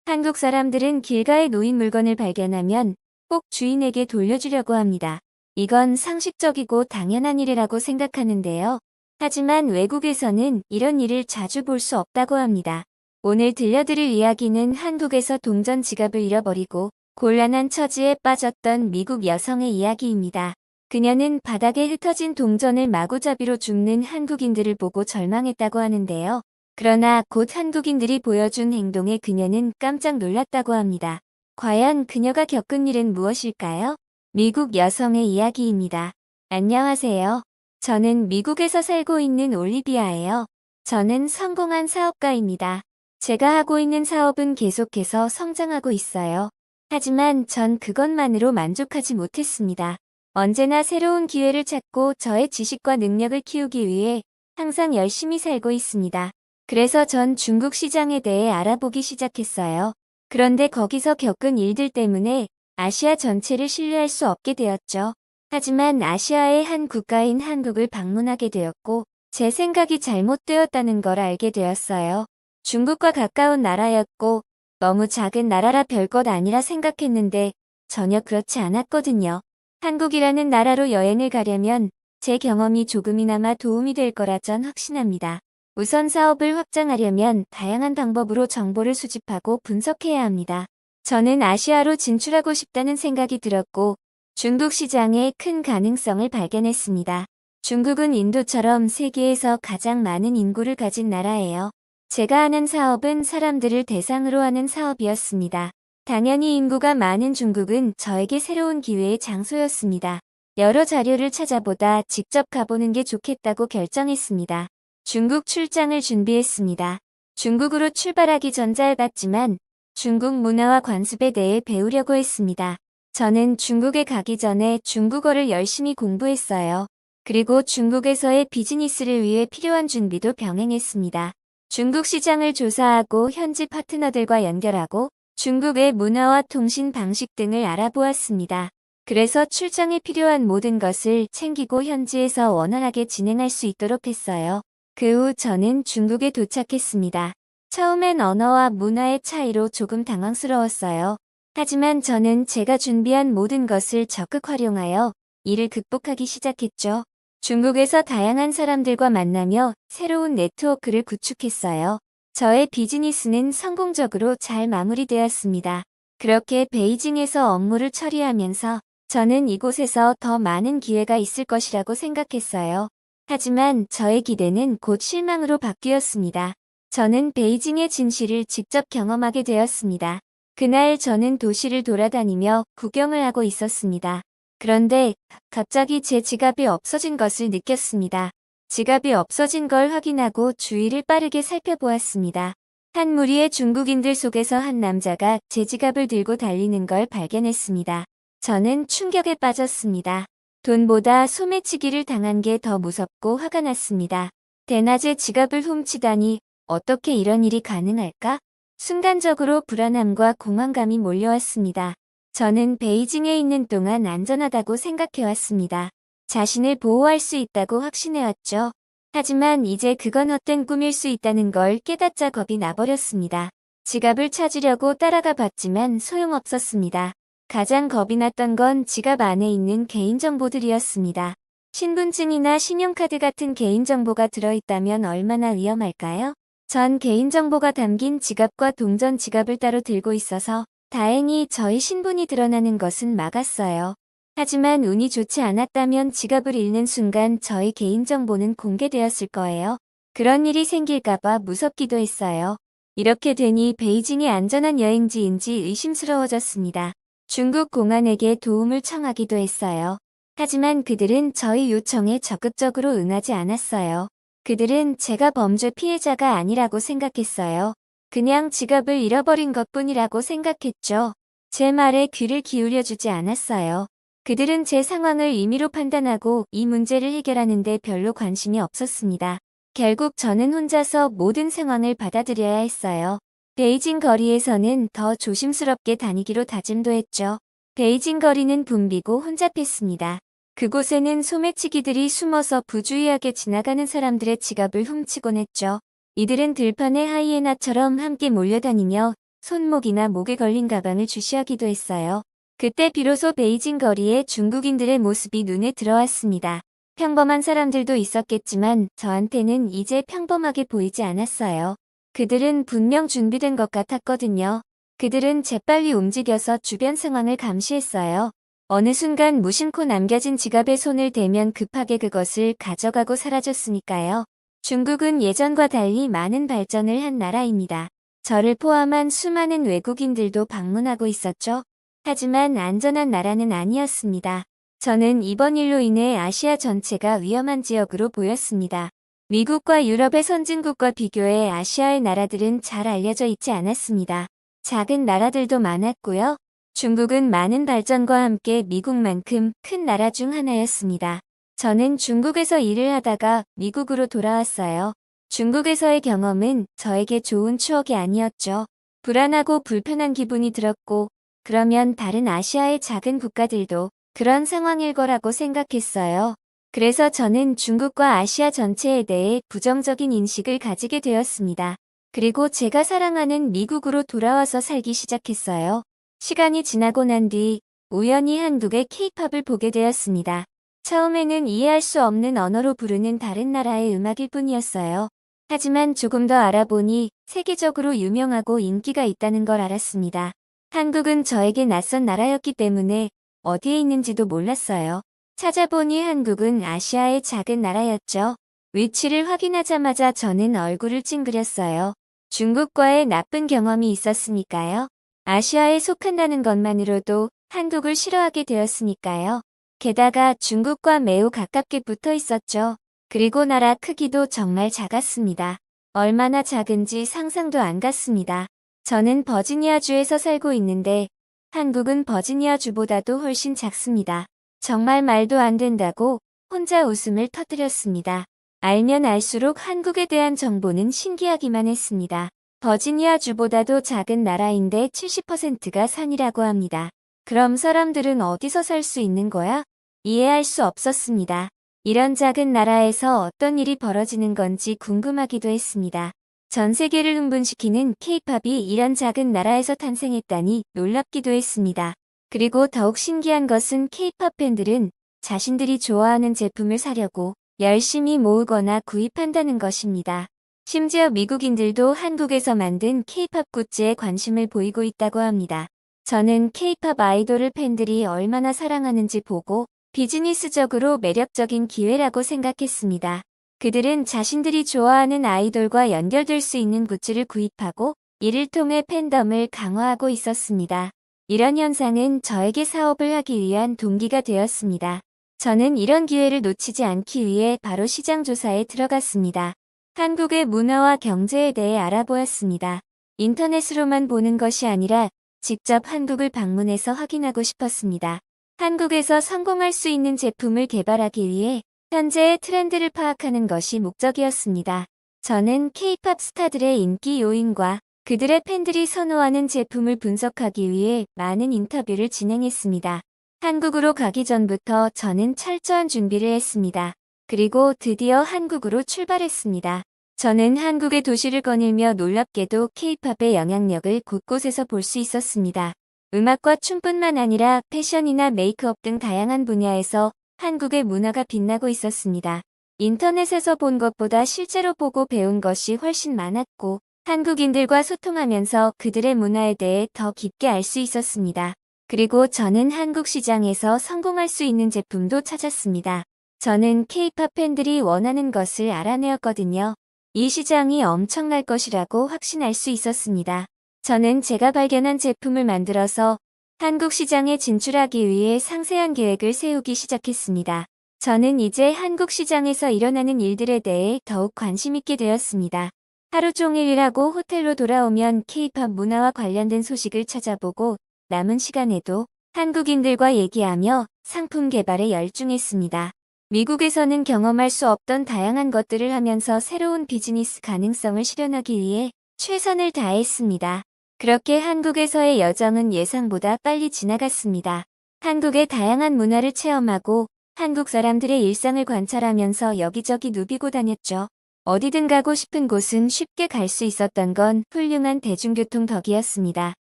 한국 사람들은 길가에 놓인 물건을 발견하면 꼭 주인에게 돌려주려고 합니다. 이건 상식적이고 당연한 일이라고 생각하는데요. 하지만 외국에서는 이런 일을 자주 볼 수 없다고 합니다. 오늘 들려드릴 이야기는 한국에서 동전 지갑을 잃어버리고 곤란한 처지에 빠졌던 미국 여성의 이야기입니다. 그녀는 바닥에 흩어진 동전을 마구잡이로 줍는 한국인들을 보고 절망했다고 하는데요. 그러나 곧 한국인들이 보여준 행동에 그녀는 깜짝 놀랐다고 합니다. 과연 그녀가 겪은 일은 무엇일까요? 미국 여성의 이야기입니다. 안녕하세요. 저는 미국에서 살고 있는 올리비아예요. 저는 성공한 사업가입니다. 제가 하고 있는 사업은 계속해서 성장하고 있어요. 하지만 전 그것만으로 만족하지 못했습니다. 언제나 새로운 기회를 찾고 저의 지식과 능력을 키우기 위해 항상 열심히 살고 있습니다. 그래서 전 중국 시장에 대해 알아보기 시작했어요. 그런데 거기서 겪은 일들 때문에 아시아 전체를 신뢰할 수 없게 되었죠. 하지만 아시아의 한 국가인 한국을 방문하게 되었고 제 생각이 잘못되었다는 걸 알게 되었어요. 중국과 가까운 나라였고 너무 작은 나라라 별것 아니라 생각했는데 전혀 그렇지 않았거든요. 한국이라는 나라로 여행을 가려면 제 경험이 조금이나마 도움이 될 거라 전 확신합니다. 우선 사업을 확장하려면 다양한 방법으로 정보를 수집하고 분석해야 합니다. 저는 아시아로 진출하고 싶다는 생각이 들었고 중국 시장에 큰 가능성을 발견했습니다. 중국은 인도처럼 세계에서 가장 많은 인구를 가진 나라예요. 제가 하는 사업은 사람들을 대상으로 하는 사업이었습니다. 당연히 인구가 많은 중국은 저에게 새로운 기회의 장소였습니다. 여러 자료를 찾아보다 직접 가보는 게 좋겠다고 결정했습니다. 중국 출장을 준비했습니다. 중국으로 출발하기 전 짧았지만 중국 문화와 관습에 대해 배우려고 했습니다. 저는 중국에 가기 전에 중국어를 열심히 공부했어요. 그리고 중국에서의 비즈니스를 위해 필요한 준비도 병행했습니다. 중국 시장을 조사하고 현지 파트너들과 연결하고 중국의 문화와 통신 방식 등을 알아보았습니다. 그래서 출장에 필요한 모든 것을 챙기고 현지에서 원활하게 진행할 수 있도록 했어요. 그 후 저는 중국에 도착했습니다. 처음엔 언어와 문화의 차이로 조금 당황스러웠어요. 하지만 저는 제가 준비한 모든 것을 적극 활용하여 이를 극복하기 시작했죠. 중국에서 다양한 사람들과 만나며 새로운 네트워크를 구축했어요. 저의 비즈니스는 성공적으로 잘 마무리되었습니다. 그렇게 베이징에서 업무를 처리하면서 저는 이곳에서 더 많은 기회가 있을 것이라고 생각했어요. 하지만 저의 기대는 곧 실망으로 바뀌었습니다. 저는 베이징의 진실을 직접 경험하게 되었습니다. 그날 저는 도시를 돌아다니며 구경을 하고 있었습니다. 그런데 갑자기 제 지갑이 없어진 것을 느꼈습니다. 지갑이 없어진 걸 확인하고 주위를 빠르게 살펴보았습니다. 한 무리의 중국인들 속에서 한 남자가 제 지갑을 들고 달리는 걸 발견했습니다. 저는 충격에 빠졌습니다. 돈보다 소매치기를 당한 게 더 무섭고 화가 났습니다. 대낮에 지갑을 훔치다니 어떻게 이런 일이 가능할까? 순간적으로 불안함과 공황감이 몰려왔습니다. 저는 베이징에 있는 동안 안전하다고 생각해왔습니다. 자신을 보호할 수 있다고 확신해왔죠. 하지만 이제 그건 헛된 꿈일 수 있다는 걸 깨닫자 겁이 나버렸습니다. 지갑을 찾으려고 따라가 봤지만 소용없었습니다. 가장 겁이 났던 건 지갑 안에 있는 개인정보들이었습니다. 신분증이나 신용카드 같은 개인정보가 들어있다면 얼마나 위험할까요? 전 개인정보가 담긴 지갑과 동전 지갑을 따로 들고 있어서 다행히 저희 신분이 드러나는 것은 막았어요. 하지만 운이 좋지 않았다면 지갑을 잃는 순간 저희 개인정보는 공개되었을 거예요. 그런 일이 생길까봐 무섭기도 했어요. 이렇게 되니 베이징이 안전한 여행지인지 의심스러워졌습니다. 중국 공안에게 도움을 청하기도 했어요. 하지만 그들은 저희 요청에 적극적으로 응하지 않았어요. 그들은 제가 범죄 피해자가 아니라고 생각했어요. 그냥 지갑을 잃어버린 것뿐이라고 생각했죠. 제 말에 귀를 기울여주지 않았어요. 그들은 제 상황을 임의로 판단하고 이 문제를 해결하는 데 별로 관심이 없었습니다. 결국 저는 혼자서 모든 상황을 받아들여야 했어요. 베이징 거리에서는 더 조심스럽게 다니기로 다짐도 했죠. 베이징 거리는 붐비고 혼잡했습니다. 그곳에는 소매치기들이 숨어서 부주의하게 지나가는 사람들의 지갑을 훔치곤 했죠. 이들은 들판의 하이에나처럼 함께 몰려다니며 손목이나 목에 걸린 가방을 주시하기도 했어요. 그때 비로소 베이징 거리에 중국인들의 모습이 눈에 들어왔습니다. 평범한 사람들도 있었겠지만 저한테는 이제 평범하게 보이지 않았어요. 그들은 분명 준비된 것 같았거든요. 그들은 재빨리 움직여서 주변 상황을 감시했어요. 어느 순간 무심코 남겨진 지갑에 손을 대면 급하게 그것을 가져가고 사라졌으니까요. 중국은 예전과 달리 많은 발전을 한 나라입니다. 저를 포함한 수많은 외국인들도 방문하고 있었죠. 하지만 안전한 나라는 아니었습니다. 저는 이번 일로 인해 아시아 전체가 위험한 지역으로 보였습니다. 미국과 유럽의 선진국과 비교해 아시아의 나라들은 잘 알려져 있지 않았습니다. 작은 나라들도 많았고요. 중국은 많은 발전과 함께 미국만큼 큰 나라 중 하나였습니다. 저는 중국에서 일을 하다가 미국으로 돌아왔어요. 중국에서의 경험은 저에게 좋은 추억이 아니었죠. 불안하고 불편한 기분이 들었고, 그러면 다른 아시아의 작은 국가들도 그런 상황일 거라고 생각했어요. 그래서 저는 중국과 아시아 전체에 대해 부정적인 인식을 가지게 되었습니다. 그리고 제가 사랑하는 미국으로 돌아와서 살기 시작했어요. 시간이 지나고 난 뒤 우연히 한국의 K-팝을 보게 되었습니다. 처음에는 이해할 수 없는 언어로 부르는 다른 나라의 음악일 뿐이었어요. 하지만 조금 더 알아보니 세계적으로 유명하고 인기가 있다는 걸 알았습니다. 한국은 저에게 낯선 나라였기 때문에 어디에 있는지도 몰랐어요. 찾아보니 한국은 아시아의 작은 나라였죠. 위치를 확인하자마자 저는 얼굴을 찡그렸어요. 중국과의 나쁜 경험이 있었으니까요. 아시아에 속한다는 것만으로도 한국을 싫어하게 되었으니까요. 게다가 중국과 매우 가깝게 붙어 있었죠. 그리고 나라 크기도 정말 작았습니다. 얼마나 작은지 상상도 안 갔습니다. 저는 버지니아주에서 살고 있는데 한국은 버지니아주보다도 훨씬 작습니다. 정말 말도 안 된다고 혼자 웃음을 터뜨렸습니다. 알면 알수록 한국에 대한 정보는 신기하기만 했습니다. 버지니아주보다도 작은 나라인데 70%가 산이라고 합니다. 그럼 사람들은 어디서 살 수 있는 거야? 이해할 수 없었습니다. 이런 작은 나라에서 어떤 일이 벌어지는 건지 궁금하기도 했습니다. 전 세계를 흥분시키는 K-팝이 이런 작은 나라에서 탄생했다니 놀랍기도 했습니다. 그리고 더욱 신기한 것은 K-팝 팬들은 자신들이 좋아하는 제품을 사려고 열심히 모으거나 구입한다는 것입니다. 심지어 미국인들도 한국에서 만든 K-팝 굿즈에 관심을 보이고 있다고 합니다. 저는 K-팝 아이돌을 팬들이 얼마나 사랑하는지 보고 비즈니스적으로 매력적인 기회라고 생각했습니다. 그들은 자신들이 좋아하는 아이돌과 연결될 수 있는 굿즈를 구입하고 이를 통해 팬덤을 강화하고 있었습니다. 이런 현상은 저에게 사업을 하기 위한 동기가 되었습니다. 저는 이런 기회를 놓치지 않기 위해 바로 시장 조사에 들어갔습니다. 한국의 문화와 경제에 대해 알아보았습니다. 인터넷으로만 보는 것이 아니라 직접 한국을 방문해서 확인하고 싶었습니다. 한국에서 성공할 수 있는 제품을 개발하기 위해 현재의 트렌드를 파악하는 것이 목적이었습니다. 저는 K-팝 스타들의 인기 요인과 그들의 팬들이 선호하는 제품을 분석하기 위해 많은 인터뷰를 진행했습니다. 한국으로 가기 전부터 저는 철저한 준비를 했습니다. 그리고 드디어 한국으로 출발했습니다. 저는 한국의 도시를 거닐며 놀랍게도 K-팝의 영향력을 곳곳에서 볼 수 있었습니다. 음악과 춤뿐만 아니라 패션이나 메이크업 등 다양한 분야에서 한국의 문화가 빛나고 있었습니다. 인터넷에서 본 것보다 실제로 보고 배운 것이 훨씬 많았고 한국인들과 소통하면서 그들의 문화에 대해 더 깊게 알 수 있었습니다. 그리고 저는 한국 시장에서 성공할 수 있는 제품도 찾았습니다. 저는 K-팝 팬들이 원하는 것을 알아내었거든요. 이 시장이 엄청날 것이라고 확신할 수 있었습니다. 저는 제가 발견한 제품을 만들어서 한국 시장에 진출하기 위해 상세한 계획을 세우기 시작했습니다. 저는 이제 한국 시장에서 일어나는 일들에 대해 더욱 관심 있게 되었습니다. 하루 종일 일하고 호텔로 돌아오면 K-팝 문화와 관련된 소식을 찾아보고 남은 시간에도 한국인들과 얘기하며 상품 개발에 열중했습니다. 미국에서는 경험할 수 없던 다양한 것들을 하면서 새로운 비즈니스 가능성을 실현하기 위해 최선을 다했습니다. 그렇게 한국에서의 여정은 예상보다 빨리 지나갔습니다. 한국의 다양한 문화를 체험하고 한국 사람들의 일상을 관찰하면서 여기저기 누비고 다녔죠. 어디든 가고 싶은 곳은 쉽게 갈 수 있었던 건 훌륭한 대중교통 덕이었습니다.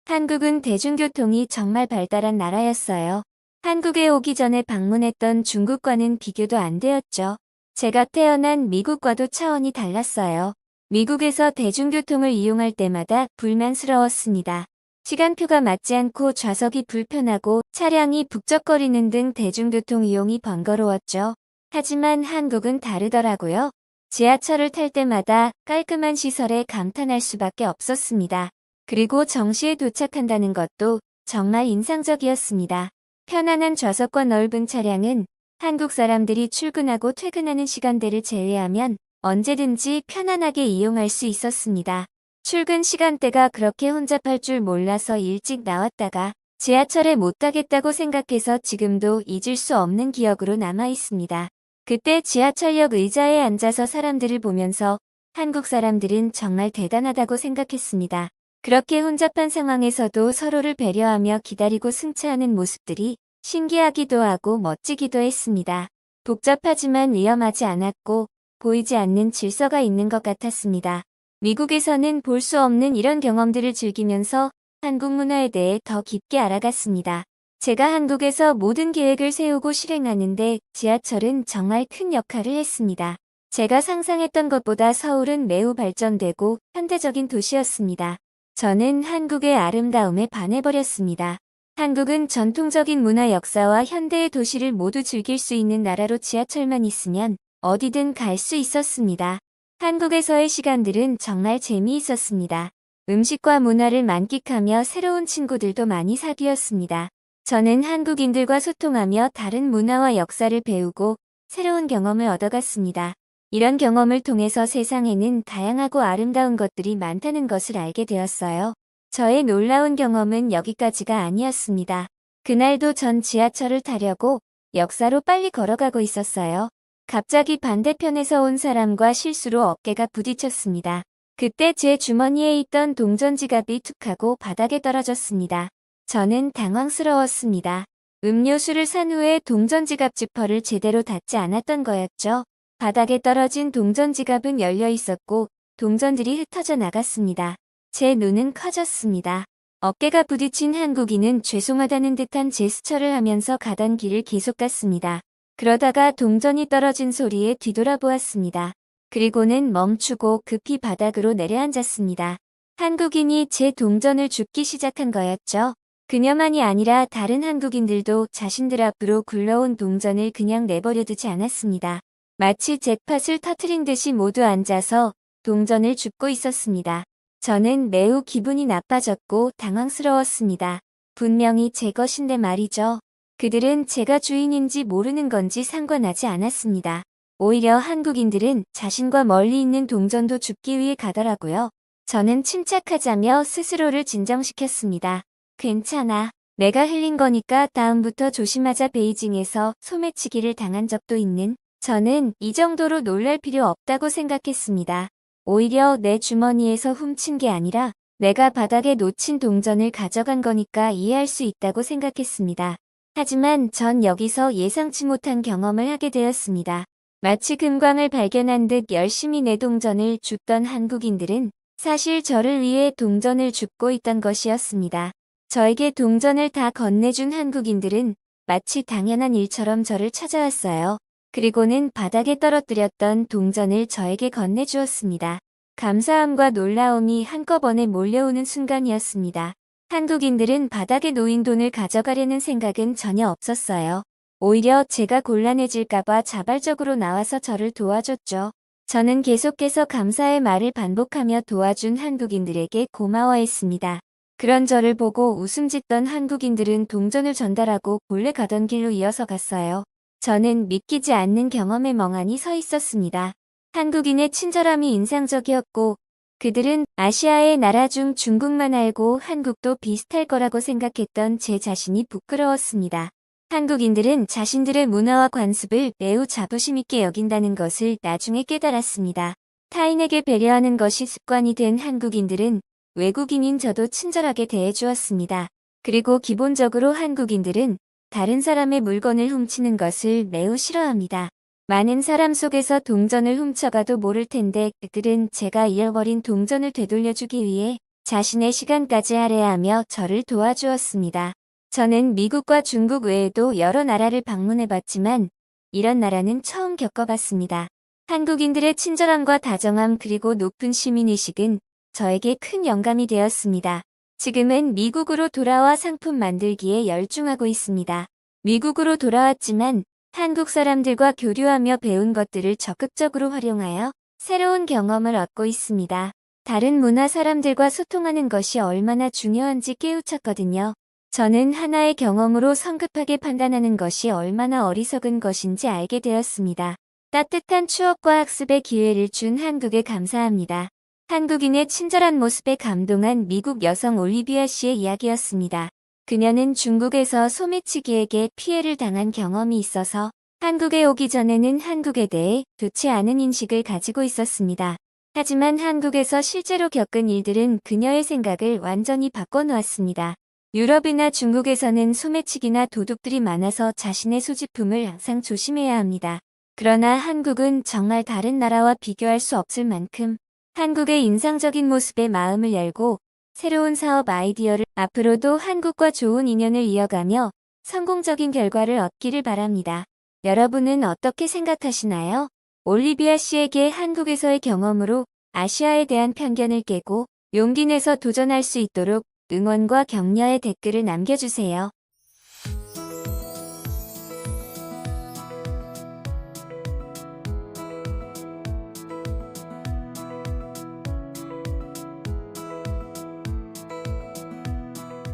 한국은 대중교통이 정말 발달한 나라였어요. 한국에 오기 전에 방문했던 중국과는 비교도 안 되었죠. 제가 태어난 미국과도 차원이 달랐어요. 미국에서 대중교통을 이용할 때마다 불만스러웠습니다. 시간표가 맞지 않고 좌석이 불편하고 차량이 북적거리는 등 대중교통 이용이 번거로웠죠. 하지만 한국은 다르더라고요. 지하철을 탈 때마다 깔끔한 시설에 감탄할 수밖에 없었습니다. 그리고 정시에 도착한다는 것도 정말 인상적이었습니다. 편안한 좌석과 넓은 차량은 한국 사람들이 출근하고 퇴근하는 시간대를 제외하면 언제든지 편안하게 이용할 수 있었습니다. 출근 시간대가 그렇게 혼잡할 줄 몰라서 일찍 나왔다가 지하철에 못 타겠다고 생각해서 지금도 잊을 수 없는 기억으로 남아 있습니다. 그때 지하철역 의자에 앉아서 사람들을 보면서 한국 사람들은 정말 대단하다고 생각했습니다. 그렇게 혼잡한 상황에서도 서로를 배려하며 기다리고 승차하는 모습들이 신기하기도 하고 멋지기도 했습니다. 복잡하지만 위험하지 않았고 보이지 않는 질서가 있는 것 같았습니다. 미국에서는 볼 수 없는 이런 경험들을 즐기면서 한국 문화에 대해 더 깊게 알아갔습니다. 제가 한국에서 모든 계획을 세우고 실행하는데 지하철은 정말 큰 역할을 했습니다. 제가 상상했던 것보다 서울은 매우 발전되고 현대적인 도시였습니다. 저는 한국의 아름다움에 반해버렸습니다. 한국은 전통적인 문화 역사와 현대의 도시를 모두 즐길 수 있는 나라로 지하철만 있으면 어디든 갈 수 있었습니다. 한국에서의 시간들은 정말 재미있었습니다. 음식과 문화를 만끽하며 새로운 친구들도 많이 사귀었습니다. 저는 한국인들과 소통하며 다른 문화와 역사를 배우고 새로운 경험을 얻어갔습니다. 이런 경험을 통해서 세상에는 다양하고 아름다운 것들이 많다는 것을 알게 되었어요. 저의 놀라운 경험은 여기까지가 아니었습니다. 그날도 전 지하철을 타려고 역사로 빨리 걸어가고 있었어요. 갑자기 반대편에서 온 사람과 실수로 어깨가 부딪혔습니다. 그때 제 주머니에 있던 동전 지갑이 툭 하고 바닥에 떨어졌습니다. 저는 당황스러웠습니다. 음료수를 산 후에 동전 지갑 지퍼를 제대로 닫지 않았던 거였죠. 바닥에 떨어진 동전 지갑은 열려 있었고 동전들이 흩어져 나갔습니다. 제 눈은 커졌습니다. 어깨가 부딪힌 한국인은 죄송하다는 듯한 제스처를 하면서 가던 길을 계속 갔습니다. 그러다가 동전이 떨어진 소리에 뒤돌아보았습니다. 그리고는 멈추고 급히 바닥으로 내려앉았습니다. 한국인이 제 동전을 줍기 시작한 거였죠. 그녀만이 아니라 다른 한국인들도 자신들 앞으로 굴러온 동전을 그냥 내버려 두지 않았습니다. 마치 잭팟을 터트린 듯이 모두 앉아서 동전을 줍고 있었습니다. 저는 매우 기분이 나빠졌고 당황스러웠습니다. 분명히 제 것인데 말이죠. 그들은 제가 주인인지 모르는 건지 상관하지 않았습니다. 오히려 한국인들은 자신과 멀리 있는 동전도 줍기 위해 가더라고요. 저는 침착하자며 스스로를 진정시켰습니다. 괜찮아. 내가 흘린 거니까 다음부터 조심하자. 베이징에서 소매치기를 당한 적도 있는 저는 이 정도로 놀랄 필요 없다고 생각했습니다. 오히려 내 주머니에서 훔친 게 아니라 내가 바닥에 놓친 동전을 가져간 거니까 이해할 수 있다고 생각했습니다. 하지만 전 여기서 예상치 못한 경험을 하게 되었습니다. 마치 금광을 발견한 듯 열심히 내 동전을 줍던 한국인들은 사실 저를 위해 동전을 줍고 있던 것이었습니다. 저에게 동전을 다 건네준 한국인들은 마치 당연한 일처럼 저를 찾아왔어요. 그리고는 바닥에 떨어뜨렸던 동전을 저에게 건네주었습니다. 감사함과 놀라움이 한꺼번에 몰려오는 순간이었습니다. 한국인들은 바닥에 놓인 돈을 가져가려는 생각은 전혀 없었어요. 오히려 제가 곤란해질까봐 자발적으로 나와서 저를 도와줬죠. 저는 계속해서 감사의 말을 반복하며 도와준 한국인들에게 고마워했습니다. 그런 저를 보고 웃음 짓던 한국인들은 동전을 전달하고 본래 가던 길로 이어서 갔어요. 저는 믿기지 않는 경험에 멍하니 서 있었습니다. 한국인의 친절함이 인상적이었고 그들은 아시아의 나라 중 중국만 알고 한국도 비슷할 거라고 생각했던 제 자신이 부끄러웠습니다. 한국인들은 자신들의 문화와 관습을 매우 자부심 있게 여긴다는 것을 나중에 깨달았습니다. 타인에게 배려하는 것이 습관이 된 한국인들은 외국인인 저도 친절하게 대해주었습니다. 그리고 기본적으로 한국인들은 다른 사람의 물건을 훔치는 것을 매우 싫어합니다. 많은 사람 속에서 동전을 훔쳐가도 모를 텐데 그들은 제가 잃어버린 동전을 되돌려주기 위해 자신의 시간까지 할애하며 저를 도와주었습니다. 저는 미국과 중국 외에도 여러 나라를 방문해봤지만 이런 나라는 처음 겪어봤습니다. 한국인들의 친절함과 다정함 그리고 높은 시민의식은 저에게 큰 영감이 되었습니다. 지금은 미국으로 돌아와 상품 만들기에 열중하고 있습니다. 미국으로 돌아왔지만 한국 사람들과 교류하며 배운 것들을 적극적으로 활용하여 새로운 경험을 얻고 있습니다. 다른 문화 사람들과 소통하는 것이 얼마나 중요한지 깨우쳤거든요. 저는 하나의 경험으로 성급하게 판단하는 것이 얼마나 어리석은 것인지 알게 되었습니다. 따뜻한 추억과 학습의 기회를 준 한국에 감사합니다. 한국인의 친절한 모습에 감동한 미국 여성 올리비아 씨의 이야기였습니다. 그녀는 중국에서 소매치기에게 피해를 당한 경험이 있어서 한국에 오기 전에는 한국에 대해 좋지 않은 인식을 가지고 있었습니다. 하지만 한국에서 실제로 겪은 일들은 그녀의 생각을 완전히 바꿔놓았습니다. 유럽이나 중국에서는 소매치기나 도둑들이 많아서 자신의 소지품을 항상 조심해야 합니다. 그러나 한국은 정말 다른 나라와 비교할 수 없을 만큼 한국의 인상적인 모습에 마음을 열고 새로운 사업 아이디어를 앞으로도 한국과 좋은 인연을 이어가며 성공적인 결과를 얻기를 바랍니다. 여러분은 어떻게 생각하시나요? 올리비아 씨에게 한국에서의 경험으로 아시아에 대한 편견을 깨고 용기 내서 도전할 수 있도록 응원과 격려의 댓글을 남겨주세요.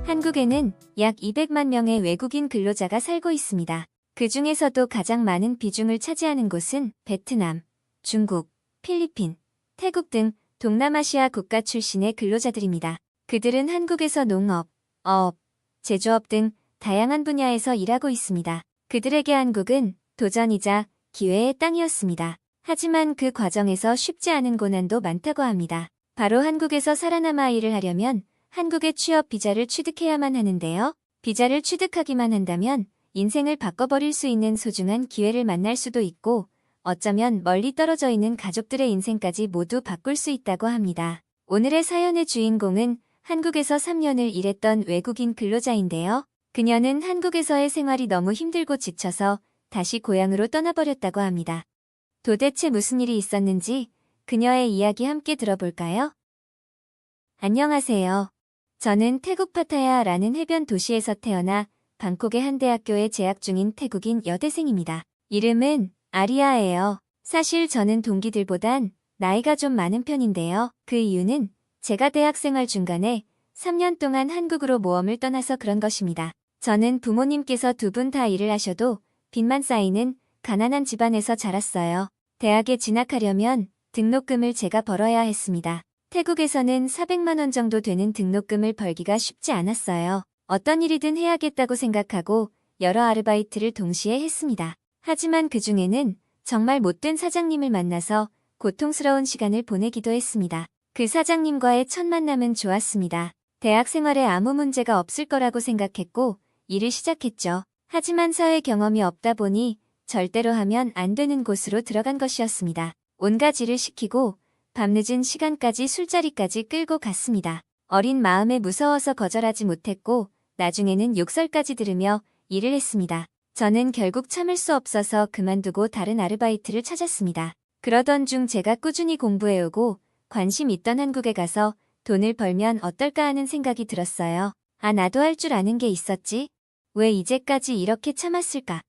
한국에는 약 200만 명의 외국인 근로자가 살고 있습니다. 그 중에서도 가장 많은 비중을 차지하는 곳은 베트남, 중국, 필리핀, 태국 등 동남아시아 국가 출신의 근로자들입니다. 그들은 한국에서 농업, 어업, 제조업 등 다양한 분야에서 일하고 있습니다. 그들에게 한국은 도전이자 기회의 땅이었습니다. 하지만 그 과정에서 쉽지 않은 고난도 많다고 합니다. 바로 한국에서 살아남아 일을 하려면 한국의 취업 비자를 취득해야만 하는데요. 비자를 취득하기만 한다면 인생을 바꿔버릴 수 있는 소중한 기회를 만날 수도 있고 어쩌면 멀리 떨어져 있는 가족들의 인생까지 모두 바꿀 수 있다고 합니다. 오늘의 사연의 주인공은 한국에서 3년을 일했던 외국인 근로자인데요. 그녀는 한국에서의 생활이 너무 힘들고 지쳐서 다시 고향으로 떠나버렸다고 합니다. 도대체 무슨 일이 있었는지 그녀의 이야기 함께 들어볼까요? 안녕하세요. 저는 태국 파타야라는 해변 도시에서 태어나 방콕의 한 대학교에 재학 중인 태국인 여대생입니다. 이름은 아리아예요. 사실 저는 동기들보단 나이가 좀 많은 편인데요. 그 이유는 제가 대학 생활 중간에 3년 동안 한국으로 모험을 떠나서 그런 것입니다. 저는 부모님께서 두 분 다 일을 하셔도 빚만 쌓이는 가난한 집안에서 자랐어요. 대학에 진학하려면 등록금을 제가 벌어야 했습니다. 태국에서는 400만 원 정도 되는 등록금을 벌기가 쉽지 않았어요. 어떤 일이든 해야겠다고 생각하고 여러 아르바이트를 동시에 했습니다. 하지만 그 중에는 정말 못된 사장님을 만나서 고통스러운 시간을 보내기도 했습니다. 그 사장님과의 첫 만남은 좋았습니다. 대학 생활에 아무 문제가 없을 거라고 생각했고 일을 시작했죠. 하지만 사회 경험이 없다 보니 절대로 하면 안 되는 곳으로 들어간 것이었습니다. 온갖 일을 시키고 밤늦은 시간까지 술자리까지 끌고 갔습니다. 어린 마음에 무서워서 거절하지 못했고 나중에는 욕설까지 들으며 일을 했습니다. 저는 결국 참을 수 없어서 그만두고 다른 아르바이트를 찾았습니다. 그러던 중 제가 꾸준히 공부해오고 관심 있던 한국에 가서 돈을 벌면 어떨까 하는 생각이 들었어요. 아, 나도 할 줄 아는 게 있었지? 왜 이제까지 이렇게 참았을까?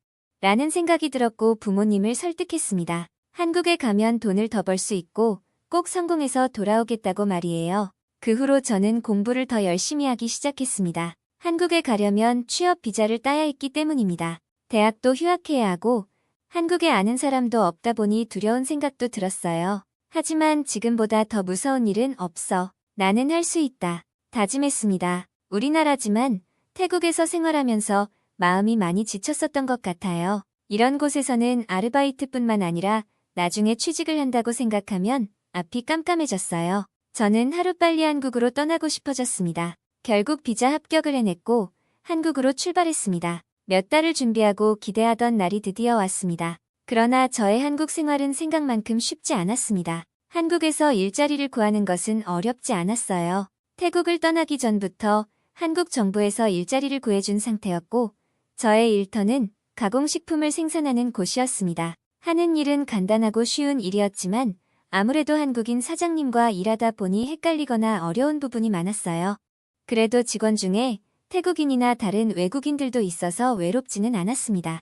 라는 생각이 들었고 부모님을 설득했습니다. 한국에 가면 돈을 더 벌 수 있고 꼭 성공해서 돌아오겠다고 말이에요. 그 후로 저는 공부를 더 열심히 하기 시작했습니다. 한국에 가려면 취업 비자를 따야 했기 때문입니다. 대학도 휴학해야 하고 한국에 아는 사람도 없다 보니 두려운 생각도 들었어요. 하지만 지금보다 더 무서운 일은 없어. 나는 할 수 있다. 다짐했습니다. 우리나라지만 태국에서 생활하면서 마음이 많이 지쳤었던 것 같아요. 이런 곳에서는 아르바이트뿐만 아니라 나중에 취직을 한다고 생각하면 앞이 깜깜해졌어요. 저는 하루빨리 한국으로 떠나고 싶어졌습니다. 결국 비자 합격을 해냈고 한국으로 출발했습니다. 몇 달을 준비하고 기대하던 날이 드디어 왔습니다. 그러나 저의 한국 생활은 생각만큼 쉽지 않았습니다. 한국에서 일자리를 구하는 것은 어렵지 않았어요. 태국을 떠나기 전부터 한국 정부에서 일자리를 구해준 상태였고 저의 일터는 가공식품을 생산하는 곳이었습니다. 하는 일은 간단하고 쉬운 일이었지만 아무래도 한국인 사장님과 일하다 보니 헷갈리거나 어려운 부분이 많았어요. 그래도 직원 중에 태국인이나 다른 외국인들도 있어서 외롭지는 않았습니다.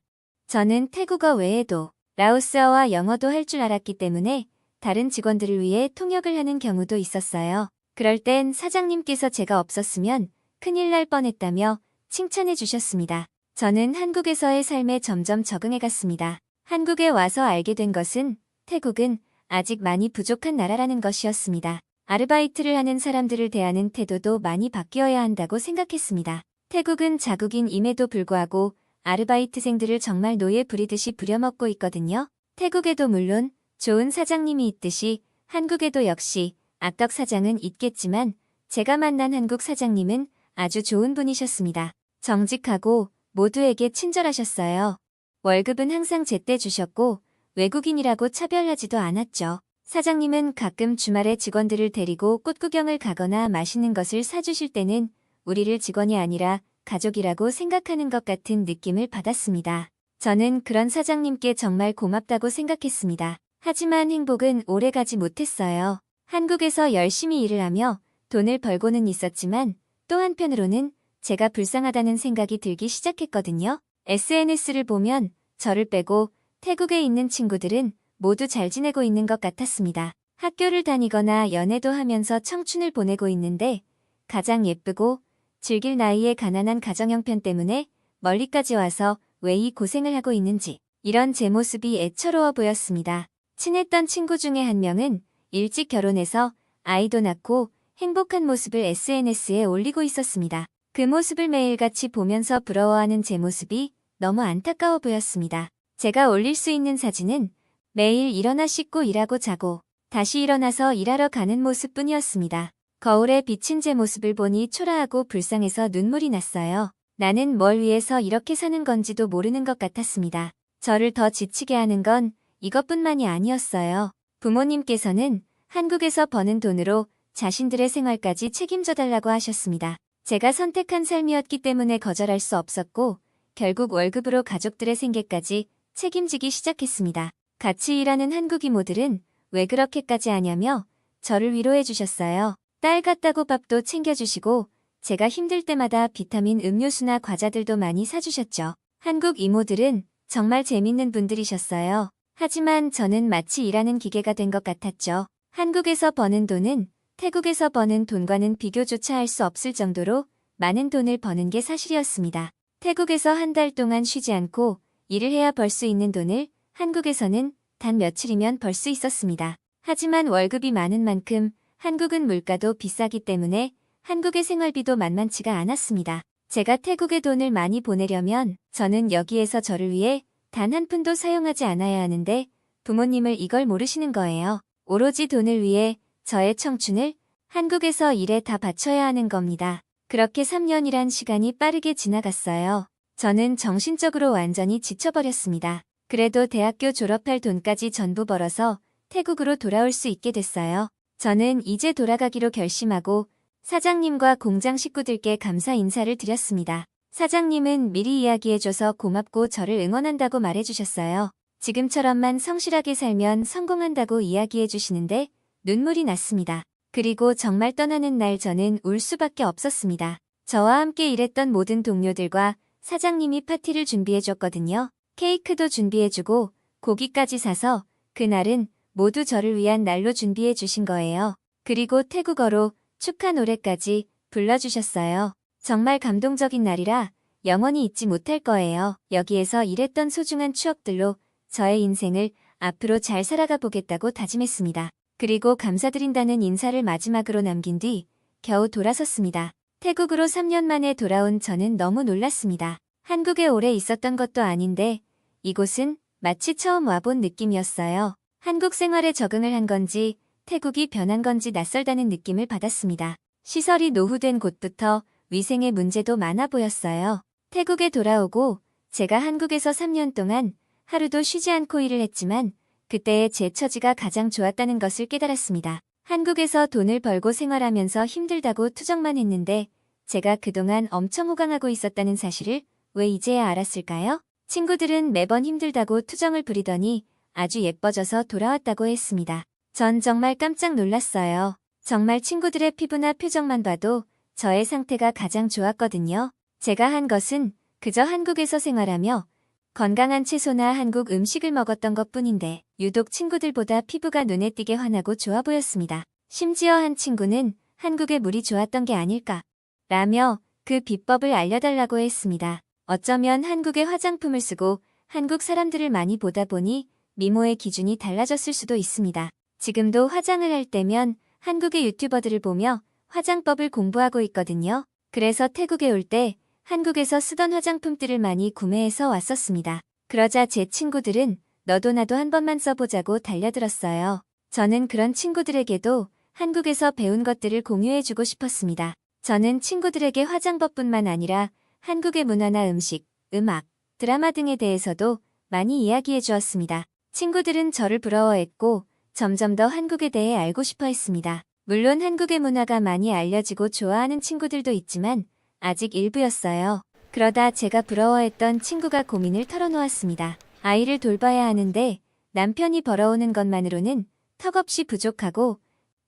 저는 태국어 외에도 라오스어와 영어도 할 줄 알았기 때문에 다른 직원들을 위해 통역을 하는 경우도 있었어요. 그럴 땐 사장님께서 제가 없었으면 큰일 날 뻔했다며 칭찬해 주셨습니다. 저는 한국에서의 삶에 점점 적응해 갔습니다. 한국에 와서 알게 된 것은 태국은 아직 많이 부족한 나라라는 것이었습니다. 아르바이트를 하는 사람들을 대하는 태도도 많이 바뀌어야 한다고 생각했습니다. 태국은 자국인임에도 불구하고 아르바이트생들을 정말 노예 부리듯이 부려먹고 있거든요. 태국에도 물론 좋은 사장님이 있듯이 한국에도 역시 악덕 사장은 있겠지만 제가 만난 한국 사장님은 아주 좋은 분이셨습니다. 정직하고 모두에게 친절하셨어요. 월급은 항상 제때 주셨고 외국인이라고 차별하지도 않았죠. 사장님은 가끔 주말에 직원들을 데리고 꽃구경을 가거나 맛있는 것을 사주실 때는 우리를 직원이 아니라 가족이라고 생각하는 것 같은 느낌을 받았습니다. 저는 그런 사장님께 정말 고맙다고 생각했습니다. 하지만 행복은 오래가지 못했어요. 한국에서 열심히 일을 하며 돈을 벌고는 있었지만 또 한편으로는 제가 불쌍하다는 생각이 들기 시작했거든요. SNS를 보면 저를 빼고 태국에 있는 친구들은 모두 잘 지내고 있는 것 같았습니다. 학교를 다니거나 연애도 하면서 청춘을 보내고 있는데 가장 예쁘고 즐길 나이에 가난한 가정 형편 때문에 멀리까지 와서 왜 이 고생을 하고 있는지 이런 제 모습이 애처로워 보였습니다. 친했던 친구 중에 한 명은 일찍 결혼해서 아이도 낳고 행복한 모습을 SNS에 올리고 있었습니다. 그 모습을 매일같이 보면서 부러워하는 제 모습이 너무 안타까워 보였습니다. 제가 올릴 수 있는 사진은 매일 일어나 씻고 일하고 자고 다시 일어나서 일하러 가는 모습뿐이었습니다. 거울에 비친 제 모습을 보니 초라하고 불쌍해서 눈물이 났어요. 나는 뭘 위해서 이렇게 사는 건지도 모르는 것 같았습니다. 저를 더 지치게 하는 건 이것뿐만이 아니었어요. 부모님께서는 한국에서 버는 돈으로 자신들의 생활까지 책임져 달라고 하셨습니다. 제가 선택한 삶이었기 때문에 거절할 수 없었고 결국 월급으로 가족들의 생계까지 책임지기 시작했습니다. 같이 일하는 한국 이모들은 왜 그렇게까지 하냐며 저를 위로해 주셨어요. 딸 같다고 밥도 챙겨주시고 제가 힘들 때마다 비타민 음료수나 과자들도 많이 사주셨죠. 한국 이모들은 정말 재밌는 분들이셨어요. 하지만 저는 마치 일하는 기계가 된 것 같았죠. 한국에서 버는 돈은 태국에서 버는 돈과는 비교조차 할 수 없을 정도로 많은 돈을 버는 게 사실이었습니다. 태국에서 한 달 동안 쉬지 않고 일을 해야 벌 수 있는 돈을 한국에서는 단 며칠이면 벌 수 있었습니다. 하지만 월급이 많은 만큼 한국은 물가도 비싸기 때문에 한국의 생활비도 만만치가 않았습니다. 제가 태국에 돈을 많이 보내려면 저는 여기에서 저를 위해 단 한 푼도 사용하지 않아야 하는데 부모님을 이걸 모르시는 거예요. 오로지 돈을 위해 저의 청춘을 한국에서 일에 다 바쳐야 하는 겁니다. 그렇게 3년이란 시간이 빠르게 지나갔어요. 저는 정신적으로 완전히 지쳐버렸습니다. 그래도 대학교 졸업할 돈까지 전부 벌어서 태국으로 돌아올 수 있게 됐어요. 저는 이제 돌아가기로 결심하고 사장님과 공장 식구들께 감사 인사를 드렸습니다. 사장님은 미리 이야기해줘서 고맙고 저를 응원한다고 말해주셨어요. 지금처럼만 성실하게 살면 성공한다고 이야기해주시는데 눈물이 났습니다. 그리고 정말 떠나는 날 저는 울 수밖에 없었습니다. 저와 함께 일했던 모든 동료들과 사장님이 파티를 준비해줬거든요. 케이크도 준비해주고 고기까지 사서 그날은 모두 저를 위한 날로 준비해주신 거예요. 그리고 태국어로 축하 노래까지 불러주셨어요. 정말 감동적인 날이라 영원히 잊지 못할 거예요. 여기에서 일했던 소중한 추억들로 저의 인생을 앞으로 잘 살아가 보겠다고 다짐했습니다. 그리고 감사드린다는 인사를 마지막으로 남긴 뒤 겨우 돌아섰습니다. 태국으로 3년 만에 돌아온 저는 너무 놀랐습니다. 한국에 오래 있었던 것도 아닌데 이곳은 마치 처음 와본 느낌이었어요. 한국 생활에 적응을 한 건지 태국이 변한 건지 낯설다는 느낌을 받았습니다. 시설이 노후된 곳부터 위생의 문제도 많아 보였어요. 태국에 돌아오고 제가 한국에서 3년 동안 하루도 쉬지 않고 일을 했지만 그때의 제 처지가 가장 좋았다는 것을 깨달았습니다. 한국에서 돈을 벌고 생활하면서 힘들다고 투정만 했는데 제가 그동안 엄청 호강하고 있었다는 사실을 왜 이제야 알았을까요? 친구들은 매번 힘들다고 투정을 부리더니 아주 예뻐져서 돌아왔다고 했습니다. 전 정말 깜짝 놀랐어요. 정말 친구들의 피부나 표정만 봐도 저의 상태가 가장 좋았거든요. 제가 한 것은 그저 한국에서 생활하며 건강한 채소나 한국 음식을 먹었던 것뿐인데 유독 친구들보다 피부가 눈에 띄게 환하고 좋아 보였습니다. 심지어 한 친구는 한국의 물이 좋았던 게 아닐까 라며 그 비법을 알려달라고 했습니다. 어쩌면 한국의 화장품을 쓰고 한국 사람들을 많이 보다 보니 미모의 기준이 달라졌을 수도 있습니다. 지금도 화장을 할 때면 한국의 유튜버들을 보며 화장법을 공부하고 있거든요. 그래서 태국에 올 때 한국에서 쓰던 화장품들을 많이 구매해서 왔었습니다. 그러자 제 친구들은 너도 나도 한 번만 써보자고 달려들었어요. 저는 그런 친구들에게도 한국에서 배운 것들을 공유해주고 싶었습니다. 저는 친구들에게 화장법뿐만 아니라 한국의 문화나 음식, 음악, 드라마 등에 대해서도 많이 이야기해 주었습니다. 친구들은 저를 부러워했고 점점 더 한국에 대해 알고 싶어 했습니다. 물론 한국의 문화가 많이 알려지고 좋아하는 친구들도 있지만 아직 일부였어요. 그러다 제가 부러워했던 친구가 고민을 털어놓았습니다. 아이를 돌봐야 하는데 남편이 벌어오는 것만으로는 턱없이 부족하고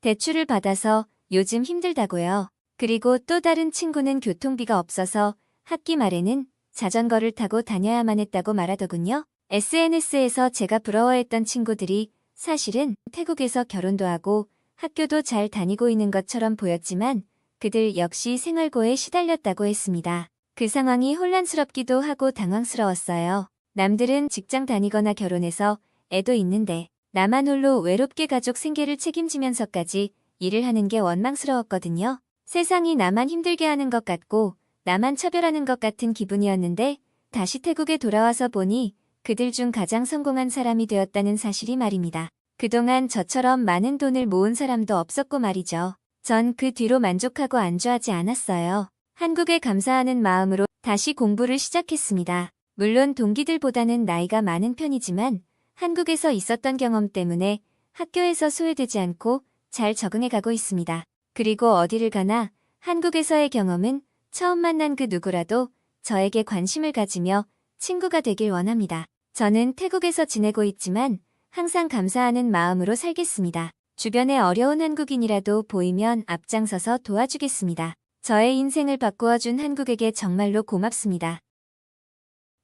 대출을 받아서 요즘 힘들다고요. 그리고 또 다른 친구는 교통비가 없어서 학기 말에는 자전거를 타고 다녀야만 했다고 말하더군요. SNS에서 제가 부러워했던 친구들이 사실은 태국에서 결혼도 하고 학교도 잘 다니고 있는 것처럼 보였지만 그들 역시 생활고에 시달렸다고 했습니다. 그 상황이 혼란스럽기도 하고 당황스러웠어요. 남들은 직장 다니거나 결혼해서 애도 있는데 나만 홀로 외롭게 가족 생계를 책임지면서까지 일을 하는 게 원망스러웠거든요. 세상이 나만 힘들게 하는 것 같고 나만 차별하는 것 같은 기분이었는데 다시 태국에 돌아와서 보니 그들 중 가장 성공한 사람이 되었다는 사실이 말입니다. 그동안 저처럼 많은 돈을 모은 사람도 없었고 말이죠. 전 그 뒤로 만족하고 안주하지 않았어요. 한국에 감사하는 마음으로 다시 공부를 시작했습니다. 물론 동기들보다는 나이가 많은 편이지만 한국에서 있었던 경험 때문에 학교에서 소외되지 않고 잘 적응해가고 있습니다. 그리고 어디를 가나 한국에서의 경험은 처음 만난 그 누구라도 저에게 관심을 가지며 친구가 되길 원합니다. 저는 태국에서 지내고 있지만 항상 감사하는 마음으로 살겠습니다. 주변에 어려운 한국인이라도 보이면 앞장서서 도와주겠습니다. 저의 인생을 바꾸어준 한국에게 정말로 고맙습니다.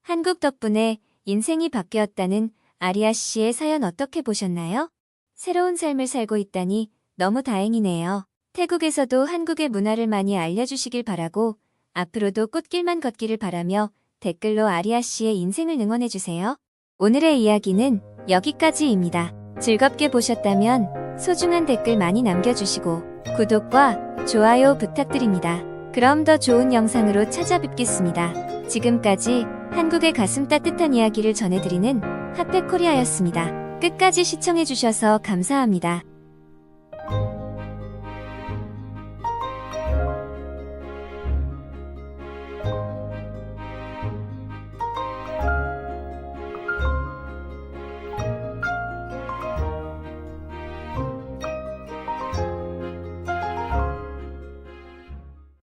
한국 덕분에 인생이 바뀌었다는 아리아 씨의 사연 어떻게 보셨나요? 새로운 삶을 살고 있다니 너무 다행이네요. 태국에서도 한국의 문화를 많이 알려주시길 바라고 앞으로도 꽃길만 걷기를 바라며 댓글로 아리아 씨의 인생을 응원해주세요. 오늘의 이야기는 여기까지입니다. 즐겁게 보셨다면 소중한 댓글 많이 남겨주시고 구독과 좋아요 부탁드립니다. 그럼 더 좋은 영상으로 찾아뵙겠습니다. 지금까지 한국의 가슴 따뜻한 이야기를 전해드리는 핫팩코리아였습니다. 끝까지 시청해주셔서 감사합니다.